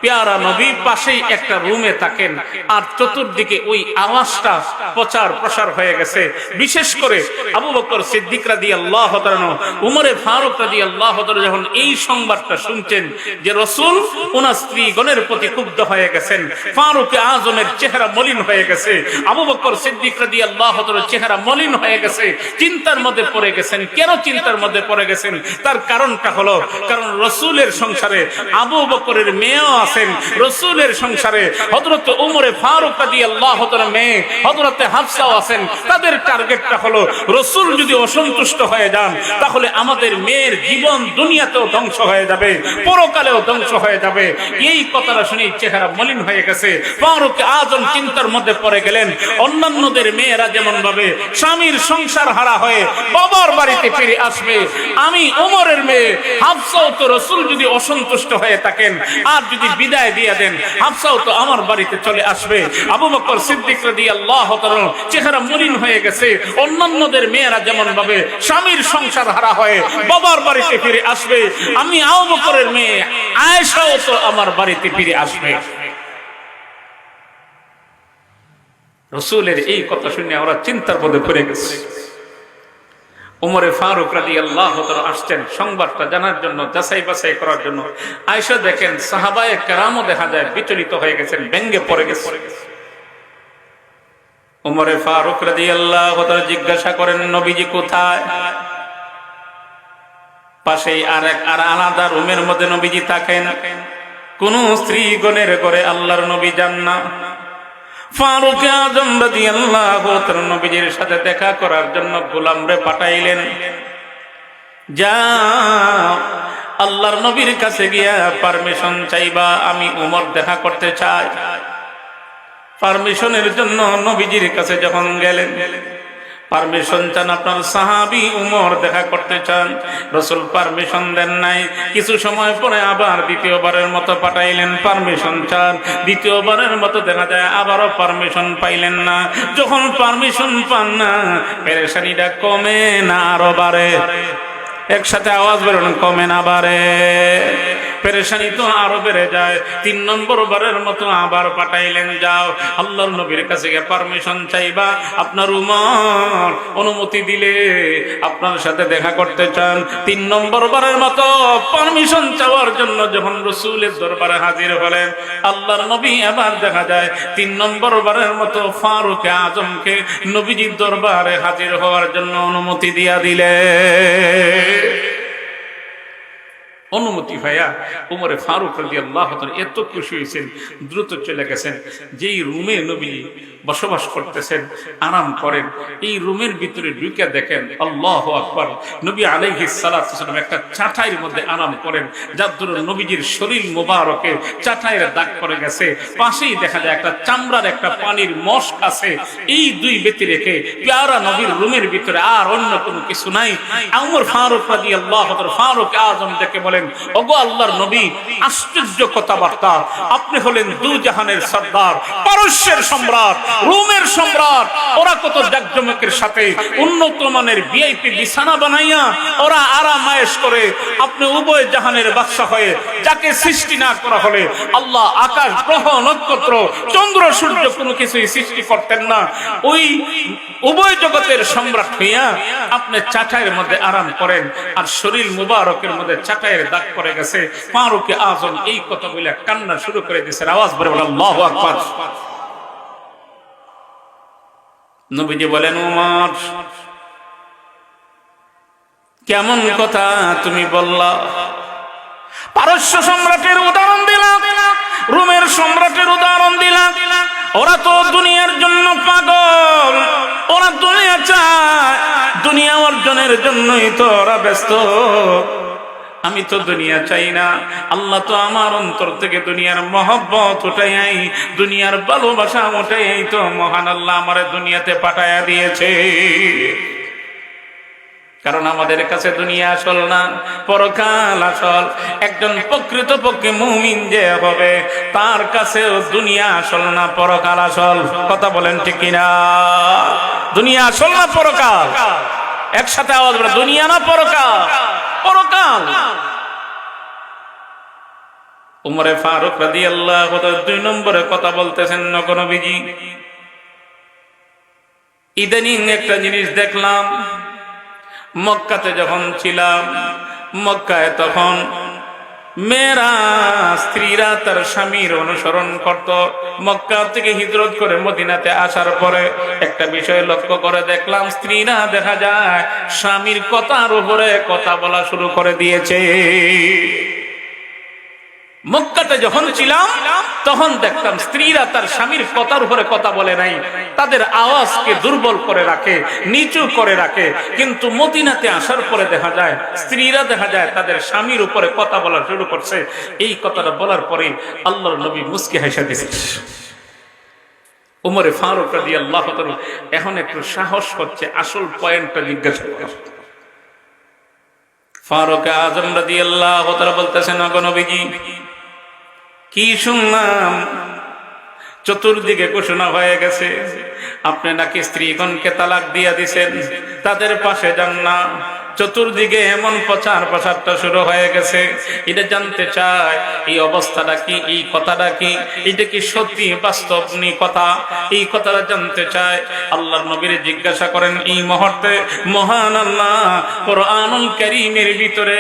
[SPEAKER 1] পেয়ারা নবী পাশেই একটা রুমে থাকেন, আর চতুর্দিকে ওই আওয়াজটা প্রচার প্রসার হয়ে গেছে। বিশেষ করে আবু বকর সিদ্দিক রাদিয়াল্লাহু তাআলা, উমরে ফারুক রাদিয়াল্লাহু তাআলা যখন এই সংবাদটা শুনছেন যে রাসূল ওনার স্ত্রীগণের প্রতি ক্ষুব্ধ হয়ে গেছেন, ফারুক আজমের চেহারা মলিন হয়ে গেছে, আবু বকর সিদ্দিক রাদিয়াল্লাহু তাআলার চেহারা মলিন হয়ে গেছে, চিন্তার মধ্যে পড়ে গেছেন। কেন চিন্তার মধ্যে পড়ে গেছেন? তার কারণটা হলো, কারণ রাসূলের সংসারে আবু বকরের মেয়েও আছেন, রাসূলের সংসারে হযরত উমরে ফারুক রাদিয়াল্লাহু তাআলা মেয়ে হযরতে হাফসাও আছেন। তাদের টার্গেটটা হলো রাসূল যদি অসন্তুষ্ট হয়ে যান তাহলে আমাদের মেয়ের জীবন দুনিয়াতেও ধ্বংস হয়ে যাবে, পরকালেও ধ্বংস হয়ে যাবে। এই কথাটা শুনে চেহারা মলিন হয়ে গেছে। ফারুক আজম চিন্তার মধ্যে পড়ে গেলেন, অন্যান্যদের মেয়েরা যেমন ভাবে স্বামীর সংসার হারা হয়ে বাবার বাড়িতে ফিরে আসবে, আমি ওমরের মেয়ে হাফসাও তো রাসূল যদি অসন্তুষ্ট হয়ে থাকেন আর যদি বিদায় দিয়ে দেন, হাফসাও তো আমার বাড়িতে চলে আসবে। আবু বকর সিদ্দিক রাদিয়াল্লাহু তাআলা চেহারা মলিন হয়ে গেছে। অন্যান্যদের মেয়েরা যেমন ভাবে স্বামীর সংসার হারা হয়ে বাবার বাড়িতে ফিরে আসবে, আমি আবু বকরের মেয়ে আয়েশাও তো আমার বাড়িতে ফিরে আসবে। রাসূলের এই কথা শুনে ওরা চিন্তার মধ্যে পড়ে গেছে। উমরে ফারুক রাদিয়াল্লাহু তাআলা আসছেন সংবাদটা জানার জন্য, যাচাই বাছাই করার জন্য। আয়েশা দেখেন সাহাবায়ে কেরামও দেখা যায় বিচলিত হয়ে গেছেন, ব্যঙ্গে পড়ে গেছে। উমরে ফারুক রাদিয়াল্লাহু তাআলা জিজ্ঞাসা করেন, নবীজি কোথায়? পাশেই আর আলাদা রুমের মধ্যে নবীজি থাকেন। কোন স্ত্রীগণের ঘরে আল্লাহর নবী যান না। ফারুক আজম রাদিয়াল্লাহু তাআলা নবীজির সাথে দেখা করার জন্য গোলামরে পাঠাইলেন, যাও আল্লাহর নবীর কাছে গিয়া পারমিশন চাইবা, আমি উমর দেখা করতে চাই। পারমিশনের জন্য নবীজির কাছে যখন গেলেন, পারমিশন চান, আপনার সাহাবী উমর দেখা করতে চান। রাসূল পারমিশন দেন নাই। কিছু সময় পরে আবার দ্বিতীয়বারের মতো পাঠাইলেন, পারমিশন চান। দ্বিতীয়বারের মতো দেখা যায় আবারও পারমিশন পাইলেন না। যখন পারমিশন পান না, পেরেশানিটা কমে না আরো বাড়ে? একসাথে আওয়াজ বেরোন, কমে না বাড়ে? পেরেশানি তো আরো বেড়ে যায়। 3 নম্বর বারের মতো আবার পাঠাইলেন, যাও আল্লাহর নবীর কাছে গিয়ে পারমিশন চাইবা, আপনার উমর অনুমতি দিলে আপনার সাথে দেখা করতে চান। 3 নম্বর বারের মতো পারমিশন চাওয়ার জন্য যখন রাসূলের দরবারে হাজির হলেন, আল্লাহর নবী আবার দেখা যায় 3 নম্বর বারের মতো ফারুক আজমকে নবীজির দরবারে হাজির হওয়ার জন্য অনুমতি দিয়া দিলে। অনুমতি ভাইয়া উমরে ফারুক রাদিয়াল্লাহু তাআলা এত খুশি হয়েছেন, দ্রুত চলে গেছেন। যেই রুমে নবী বসবাস করতেছেন, আরাম করেন, এই রুমের ভিতরে ঢুকে দেখেন আল্লাহু আকবার, নবী আলাইহিস সালাতু ওয়াসালাম একটা চাটাইয়ের মধ্যে আরাম করেন, যার দরুন নবীজির শরীর মোবারকে চাটাইয়ের দাগ পড়ে গেছে। পাশেই দেখা যায় একটা চামড়ার একটা পানির মশক আছে। এই দুই ব্যক্তি রেখে পেয়ারা নবীর রুমের ভিতরে আর অন্য কোনো কিছু নাই। উমর ফারুক রাদিয়াল্লাহু তাআলা ফারুক আজম দেখে বলেন, ওগো আল্লাহর নবী, আশ্চর্য কথাবার্তা, আপনি হলেন দুই জাহানের সরদার, পারস্যের সম্রাট, রোমের সম্রাট। ওরা কত জাকজমকের সাথে উন্নত মানের ভিআইপি বিছানা বানাইয়া ওরা আরাম আয়েশ করে, আপনি উভয় জাহানের বাদশা হয়ে যাকে সৃষ্টি না করা হলে আল্লাহ আকাশ গ্রহ নক্ষত্র চন্দ্র সূর্য কোনো কিছুই সৃষ্টি করতেন না, ওই উভয় জগতের সম্রাট হইয়া আপনি চাটাইয়ের মধ্যে আরাম করেন, আর শরীর মুবারকের মধ্যে চাটাইয়ের দাগ পড়ে গেছে। ফারুক আজম এই কথা বলে কান্না শুরু করে দিয়েছেন। আওয়াজ করে বলেন আল্লাহু আকবার। নবীজি বলেন, উমর কেমন কথা তুমি বললা? পারস্য সম্রাটের উদাহরণ দিলাম, রোমের সম্রাটের উদাহরণ দিলাম। ওরা তো দুনিয়ার জন্য পাগল, ওরা দুনিয়া চায়, দুনিয়া অর্জনের জন্যই তো ওরা ব্যস্ত। আমি তো দুনিয়া চাই না। আল্লাহ তো আমার অন্তর থেকে দুনিয়ার মহব্বত উঠাই, দুনিয়ার ভালোবাসা উঠাই তো মহান আল্লাহ আমারে দুনিয়াতে পাঠায়া দিয়েছে। কারণ আমাদের কাছে দুনিয়া আসল না, পরকাল আসল। একজন প্রকৃতপক্ষে মুমিন যে হবে তার কাছেও দুনিয়া আসল না, পরকাল আসল। কথা বলেন ঠিক কিনা? দুনিয়া আসল না পরকাল? একসাথে আওয়াজ বলে, দুনিয়া না পরকাল? পরকাল। উমরে ফারুক রাদিয়াল্লাহু তাআলা 2 নম্বরে কথা বলতেছেন নবীজি। ইদানিং একটা জিনিস দেখলাম, মক্কাতে যখন ছিলাম, মক্কায় তখন মেয়েরা, স্ত্রীরা তার স্বামীর অনুসরণ করত। মক্কা থেকে হিজরত করে মদিনাতে আসার পরে একটা বিষয় লক্ষ্য করে দেখলাম, স্ত্রীরা দেখা যায় স্বামীর কথার উপরে কথা বলা শুরু করে দিয়েছে। মক্কাতে যখন ছিলাম তখন দেখতাম স্ত্রীরা তার স্বামীর কথার উপরে কথা বলে নাই, তাদের আওয়াজকে দুর্বল করে রাখে, নিচু করে রাখে। কিন্তু মদিনাতে আসার পরে দেখা যায় স্ত্রীরা দেখা যায় তাদের স্বামীর উপরে কথা বলা শুরু করছে। এই কথাটা বলার পরে আল্লাহর নবী মুস্কি হাসা দিয়েছে। উমরে ফারুক রাদিয়াল্লাহু তাআলা এখন একটু সাহস হচ্ছে আসল পয়েন্টটা জিজ্ঞাসা করা। ফারুক আযম রাদিয়াল্লাহু তাআলা বলতেছেন, নবীজি কি শুনলাম, চতুর্দিকে ঘোষণা হয়ে গেছে আপনি নাকি স্ত্রীগণকে তালাক দিয়া দিছেন, তাদের পাশে যান না। চতুর্দিকে এমন প্রচারটা শুরু হয়ে গেছে। এটা জানতে চায় এই অবস্থাটা কি, এই কথাটা কি, এটা কি সত্যি বাস্তব কথা? এই কথাটা জানতে চায়। আল্লাহর নবীর জিজ্ঞাসা করেন। এই মুহূর্তে মহান আল্লাহ কোরআনুল কারীমের ভিতরে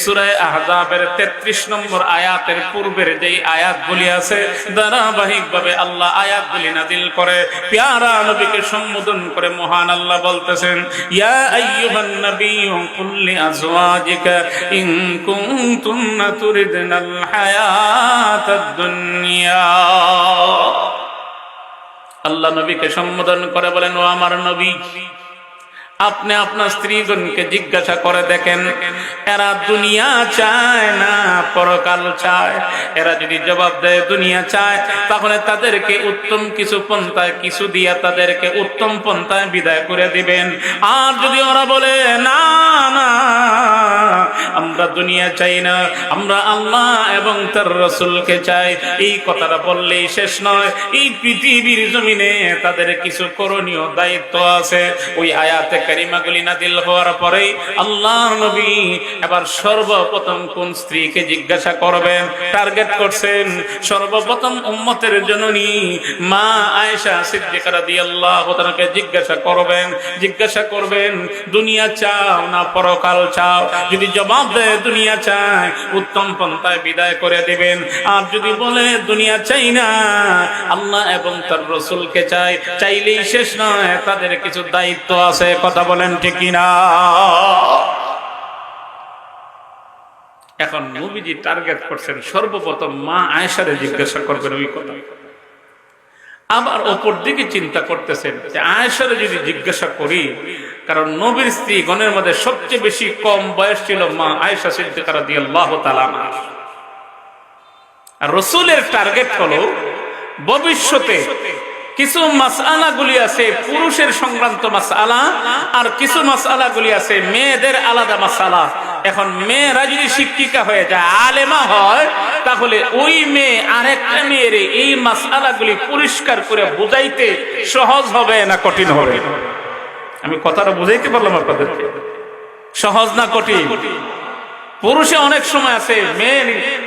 [SPEAKER 1] সূরা আহজাবের 33 নম্বর আয়াতের পূর্বের যেই আয়াতগুলি আছে, ধারাবাহিকভাবে আল্লাহ আয়াতগুলি নাযিল করে প্যারা নবীকে সম্বোধন করে মহান আল্লাহ বলতেছেন, ইয়া আইয়ুহান নবী কুল লিআজওয়াজিকা ইন কুনতুন্না তুরিদনাল হায়াতাদ দুনিয়া। আল্লাহ নবীকে সম্বোধন করে বলেন, ও আমার নবী, আপনি আপনার স্ত্রীগণকে জিজ্ঞাসা করে দেখেন এরা দুনিয়া চায় না পরকাল চায়। এরা যদি জবাব দেয় দুনিয়া চায়, তাহলে তাদেরকে উত্তম কিছু পন্থায় কিছু দিয়া তাদেরকে উত্তম পন্থায় বিদায় করে দিবেন। আর যদি ওরা বলে না না আমরা দুনিয়া চাই না, আমরা আল্লাহ এবং তার রাসূলকে চাই, এই কথাটা বললেই শেষ নয়, এই পৃথিবীর জমিনে তাদের কিছু করণীয় দায়িত্ব আছে। ওই আয়াতে কারিমাগুলি নাযিল হওয়ার পরে আল্লাহর নবী এবার সর্বপ্রথম কোন স্ত্রীকে জিজ্ঞাসা করবেন টার্গেট করছেন? সর্বপ্রথম উম্মতের জননী মা আয়েশা সিদ্দিকা রাদিয়াল্লাহু তাআলাকে জিজ্ঞাসা করবেন দুনিয়া চাও না পরকাল চাও? যদি জবাব দেয় দুনিয়া চায়, উত্তম পন্থায় বিদায় করে দিবেন। আর যদি বলে দুনিয়া চাই না, আল্লাহ এবং তার রাসূলকে চাই, চাইলেই শেষ নয়, তাদের কিছু দায়িত্ব আছে। কথা বলেন ঠিক কিনা? এখন নবীজি টার্গেট করছেন সর্বপ্রথম মা আয়েশারে জিজ্ঞাসা করবেন ওই কথা। আবার অপর দিকে চিন্তা করতেছেন যে আয়েশারে যদি জিজ্ঞাসা করি, কারণ নবীর স্ত্রী গণের মধ্যে সবচেয়ে বেশি কম বয়স ছিল মা আয়েশা সিদ্দিকা রাদিয়াল্লাহু তাআলা আনহা। আর রাসূলের টার্গেট হলো ভবিষ্যতে কিছু মাসআলাগুলি আছে পুরুষের সংক্রান্ত মাসআলা, আর কিছু মাসআলাগুলি আছে মেয়েদের আলাদা মাসআলা। এখন মেয়েরা যদি শিক্ষিকা হয়ে যায়, আলেমা হয়, তাহলে ওই মেয়ে আরেকটা মেয়ের এই মাসআলাগুলি পরিষ্কার করে বুঝাইতে সহজ হবে না কঠিন হবে? আমি কথাটা বুঝাইতে পারলাম আপনাদেরকে? সহজ না কঠিন? পুরুষে অনেক সময় আছে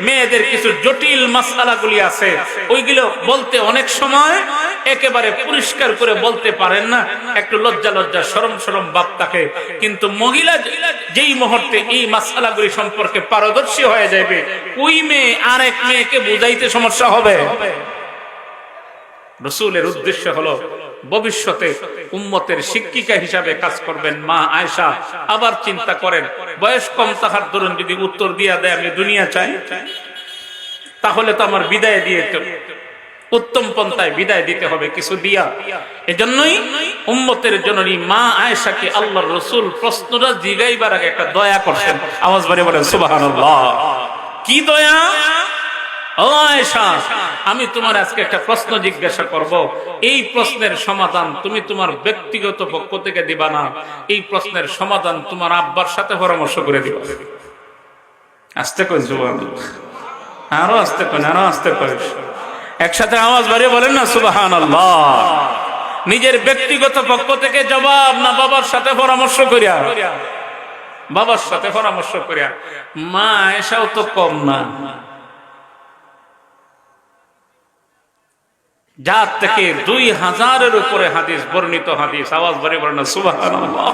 [SPEAKER 1] মেয়েদের কিছু জটিল মাসআলাগুলি আছে, ওইগুলো বলতে অনেক সময় একেবারে পরিষ্কার করে বলতে পারেন না, একটু লজ্জা শরম ভাব থাকে। কিন্তু মহিলা যেই মুহূর্তে এই মাসআলাগুলি সম্পর্কে পারদর্শী হয়ে যাবে, ওই মেয়ে আরেক মেয়েকে বুঝাইতে সমস্যা হবে। রাসূলের উদ্দেশ্য হলো ভবিষ্যতে উম্মতের শিক্ষিকা হিসাবে কাজ করবেন মা আয়েশা। আবার চিন্তা করেন, বয়স কম তাহার দরুন যদি উত্তর দিয়া দেয় আমি দুনিয়া চাই, তাহলে তো আমার বিদায় দিয়ে উত্তম পন্থায় বিদায় দিতে হবে কিছু দিয়া। এজন্যই উম্মতের জননী মা আয়েশাকে আল্লাহর রাসূল প্রশ্নটা জিগাইবার আগে একটা দয়া করছেন। আওয়াজ বাড়িয়ে বলেন সুবহানাল্লাহ। কি দয়া? ও আয়েশা, আমি তোমার আজকে একটা প্রশ্ন জিজ্ঞাসা করব, এই প্রশ্নের সমাধান তুমি তোমার ব্যক্তিগত পক্ষ থেকে দিবা না, এই প্রশ্নের সমাধান তোমার আব্বার সাথে পরামর্শ করে দিবা। আস্তে কই সুবহানাল্লাহ, আরো আস্তে কই, একসাথে আওয়াজ বাড়িয়ে বলেন না সুবহানাল্লাহ। নিজের ব্যক্তিগত পক্ষ থেকে জবাব না বাবার সাথে পরামর্শ করিয়া, বাবার সাথে পরামর্শ করিয়া। মা এসাও তো কম না, যার থেকে 2000-এর উপরে হাদিস বর্ণিত হাদিস। আওয়াজ বাড়ি বলেন সুবহানাল্লাহ।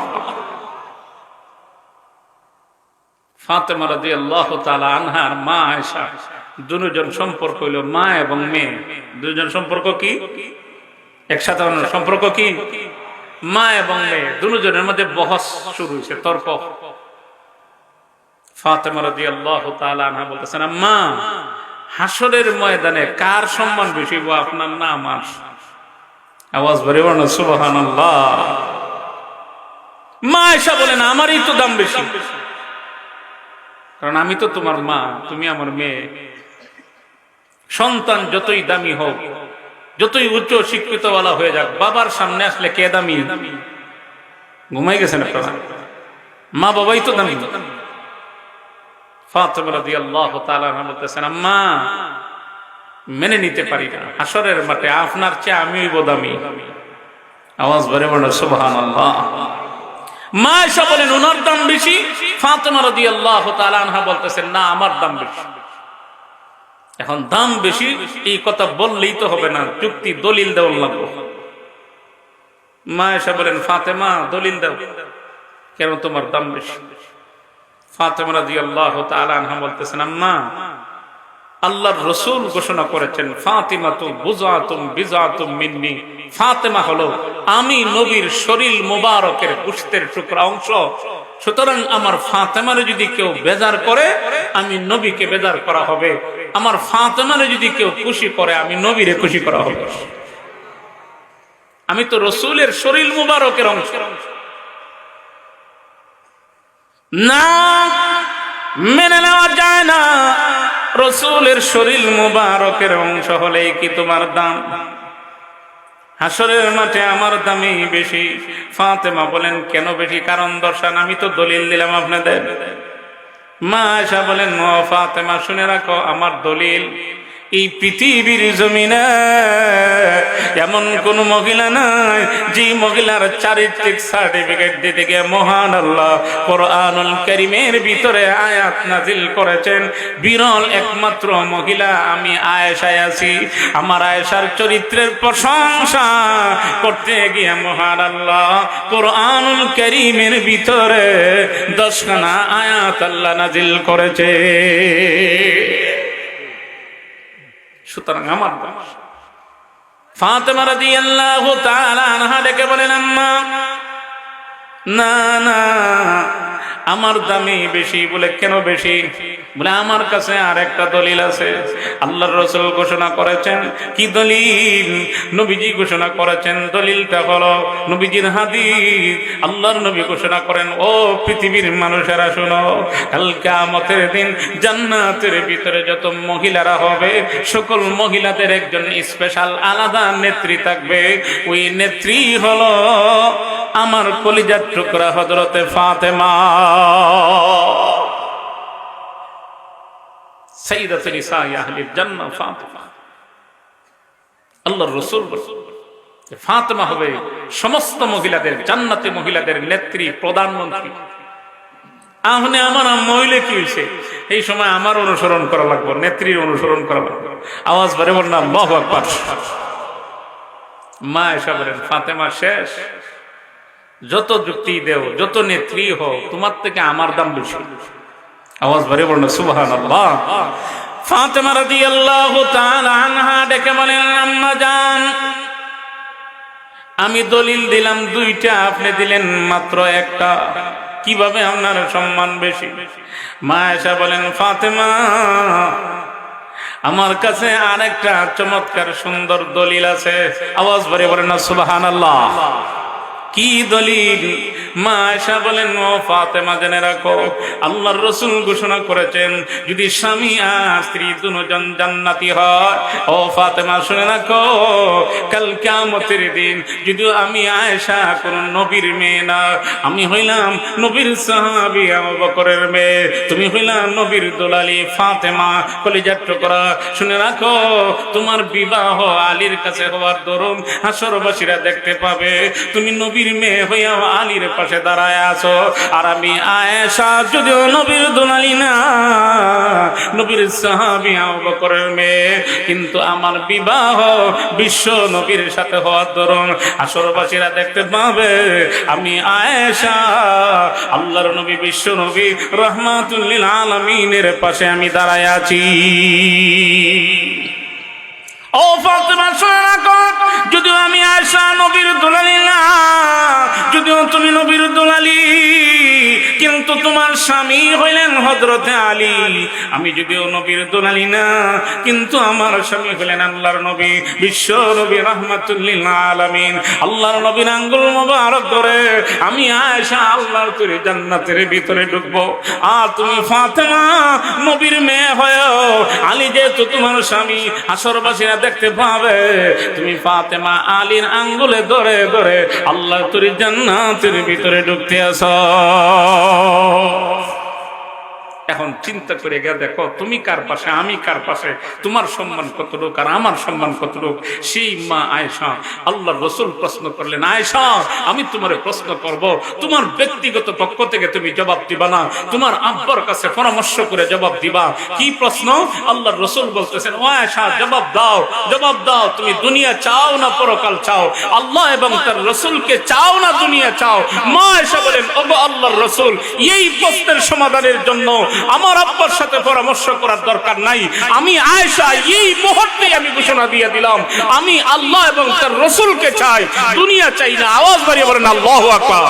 [SPEAKER 1] ফাতেমা রাদিয়াল্লাহু তাআলা আনহার মা আয়েশা দুজন সম্পর্ক হইল মা এবং মেয়ে। দুজন সম্পর্ক কি? একসাথে সম্পর্ক কি? মা এবং মেয়ে। দুজনের মধ্যে বহস শুরু হয়েছে, তর্ক। ফাতেমা রাদিয়াল্লাহু তাআলা আনহা বলতেছেন, আম্মা হাসরের ময়দানে কার সম্মান বেশি, আপনার না আমার? আওয়াজ বাড়ি বলেন সুবহানাল্লাহ। মা আয়েশা বলেন, আমারই তো দাম বেশি, কারণ আমি তো তোমার মা, তুমি আমার মেয়ে। সন্তান যতই দামি হোক, যতই উচ্চ শিক্ষিত ওয়ালা হয়ে যাক, বাবার সামনে আসলে কে দামি? ঘুমাই গেছেন আপনারা? মা বাবাই তো দামি। ফাতেমা রাদিয়াল্লাহু তাআলা বলতেছেন, আম্মা মেনে নিতে পারি না, হাসরের মাঠে আপনার চেয়ে আমিই দামি। আওয়াজ বাড়ি বলেন সুবহানাল্লাহ। মা আয়েশা বলেন ওনার দাম বেশি। ফাতেমা রাদিয়াল্লাহু তাআলা আনহা বলতেছেন, না আমার দাম বেশি। এখন দাম বেশি এই কথা বললেই তো হবে না, যুক্তি দলিল দেওয়া লাগবে। মা আয়েশা বলেন, ফাতেমা দলিল দাও, কেন তোমার দাম বেশি? ফাতেমা রাদিয়াল্লাহু তাআলা আনহা বলতেছেন, আম্মা আল্লাহর রাসূল ঘোষণা করেছেন, ফাতিমাতু বুযাতুম বিযাতুম মিন্নি। ফাতেমা হলো আমি নবীর শরীর মোবারকের গোশতের টুকরা অংশ। সুতরাং আমার ফাতেমারে যদি কেউ বেজার করে, আমি নবীকে বেজার করা হবে। আমার ফাতেমারে যদি কেউ খুশি করে, আমি নবীরে খুশি করা হবে। আমি তো রাসূলের শরীর মোবারকের অংশ। না, মেনে নেওয়া যায় না। রাসূলের শরীর মোবারকের অংশ হলেই কি তোমার দাম? হাসরের মাঠে আমার দামই বেশি। ফাতেমা বলেন, কেন বেশি? কারণ দর্শান, আমি তো দলিল দিলাম আপনাদের। মা আয়েশা বলেন, ও ফাতেমা শুনে রাখো, আমার দলিল এই পৃথিবীর জমিনে এমন কোন মহিলা নাই যে মহিলার চারিত্রিক সার্টিফিকেট দিতে গিয়ে মহান আল্লাহ কোরআনুল কারীমের ভিতরে আয়াত নাজিল করেছেন। বিরল একমাত্র মহিলা আমি আয়েশায় আছি। আমার আয়েশার চরিত্রের প্রশংসা করতে গিয়ে মহান আল্লাহ কোরআনুল কারীমের ভিতরে 10খানা আয়াত আল্লাহ নাজিল করেছে। সুতরাং আমার ফাতেমা রাদিয়াল্লাহু তাআলা আনহা ডেকে বলেন, আম্মা না না আমার দামই বেশি। বলে কেন বেশি? বলে আমার কাছে আর একটা দলিল আছে। আল্লাহর রাসূল ঘোষণা করেছেন। কি দলিল? নবীজি ঘোষণা করেছেন। দলিলটা হলো নবীজির হাদিস। আল্লাহর নবী ঘোষণা করেন, ও পৃথিবীর মানুষেরা শোনো, কাল কিয়ামতের দিন জান্নাতের ভিতরে যত মহিলারা হবে, সকল মহিলাদের একজন স্পেশাল আলাদা নেত্রী থাকবে। ওই নেত্রী হলো আমার কলিজার টুকরা হযরতে ফাতেমা, সাইয়্যিদাতুন নিসাই আহলিল জান্নাহ ফাতেমা। আল্লাহর রাসূল ফাতেমা হবে সমস্ত মহিলাদের, জান্নাতি মহিলাদের নেত্রী, প্রধানমন্ত্রী। আহনে আমার মহিলা কি হয়েছে? এই সময় আমার অনুসরণ করা লাগবে, নেত্রীর অনুসরণ করা লাগবে। আওয়াজ বাড়ে বলেন আল্লাহু আকবার। মা আয়েশা বলেন, ফাতেমা শেষ। যত যুক্তি দেও, যত নেত্রী হও, তোমার থেকে আমার দাম বেশি। আওয়াজ বাড়ে বলেন সুবহানাল্লাহ। ফাতেমা রাদিয়াল্লাহু তাআলা আনহা ডেকে বলেন, আম্মা জান, আমি দলিল দিলাম 2টা, আপনি দিলেন মাত্র 1টা। কিভাবে আপনার সম্মান বেশি? মা আয়েশা বলেন, ফাতেমা আমার কাছে আরেকটা চমৎকার সুন্দর দলিল আছে। আওয়াজ বাড়ে বলেন সুবহানাল্লাহ। কি দলিল? মা আয়েশা বলেন, ও ফাতেমা জেনে রাখো, আল্লাহর রাসূল ঘোষণা করেছেন যদি স্বামী আর স্ত্রী দুজন জান্নাতি হয়। ও ফাতেমা শুনে রাখো, কাল কিয়ামতের দিন যদিও আমি আয়েশা কোন নবীর মেয়ে না, আমি হইলাম নবীর সাহাবী আবু বকরের মেয়ে, তুমি হইলাম নবীর দুলালি ফাতেমা কলিজার টুকরা। শুনে রাখো, তোমার বিবাহ আলীর কাছে হওয়ার দরুন হাসরবাসীরা দেখতে পাবে তুমি নবীর মেয়ে হইয়া আলীর পাশে দাঁড়ায় আছো। আর আমি আয়েশা যদিও নবীর দুলালি না, নবীর সাহাবী আবু বকরের মেয়ে, কিন্তু আমার বিবাহ বিশ্ব নবীর সাথে হওয়ার দরুন হাসরবাসীরা দেখতে পাবে আমি আয়েশা আল্লাহর নবী বিশ্ব নবী রাহমাতুল লিল আলামিনের পাশে আমি দাঁড়ায় আছি। ও ফাতেমা শুনে রাখো, যদিও আমি আয়েশা নবীর দুলালি না, যদিও তুমি নবীর দুলালি, কিন্তু তোমার স্বামী হইলেন হযরতে আলী। আমি যদিও নবীর দুলালি না, কিন্তু আমার স্বামী হইলেন আল্লাহর নবী বিশ্ব নবী রাহমাতুল লিল আলামিন। আল্লাহর নবীর আঙ্গুল মোবারক ধরে আমি আয়েশা আল্লাহর তৈরি জান্নাতের ভিতরে ঢুকবো। আর তুমি ফাতেমা নবীর মেয়ে হয়েও আলী যেহেতু তোমার স্বামী, হাসরবাসীরা দেখতে পাবে তুমি ফাতেমা আলীর আঙ্গুলে ধরে ধরে আল্লাহর তৈরি জান্নাতের ভিতরে ঢুকতে আসো। এখন চিন্তা করে গিয়ে দেখো তুমি কার পাশে, আমি কার পাশে, তোমার সম্মান কতটুকু আর আমার সম্মান কতটুকু। সেই মা আয়েশা আল্লাহর রাসূল প্রশ্ন করলেন, আয়েশা আমি তোমারে প্রশ্ন করব, তোমার ব্যক্তিগত পক্ষ থেকে তুমি জবাব দিবা না, তোমার আব্বার কাছে পরামর্শ করে জবাব দিবা। কি প্রশ্ন? আল্লাহর রাসূল বলতেছেন, ও আয়েশা জবাব দাও, জবাব দাও, তুমি দুনিয়া চাও না পরকাল চাও? আল্লাহ এবং তার রাসূলকে চাও না দুনিয়া চাও? মা আয়েশা বলেন, ও আল্লাহর রাসূল এই প্রশ্নের সমাধানের জন্য আমার আব্বার সাথে পরামর্শ করার দরকার নাই। আমি আয়েশা এই মুহূর্তে আমি ঘোষণা দিয়ে দিলাম আমি আল্লাহ এবং তার রাসূলকে চাই, দুনিয়া চাই না। আওয়াজ বাড়িয়ে বলেন আল্লাহু আকবার।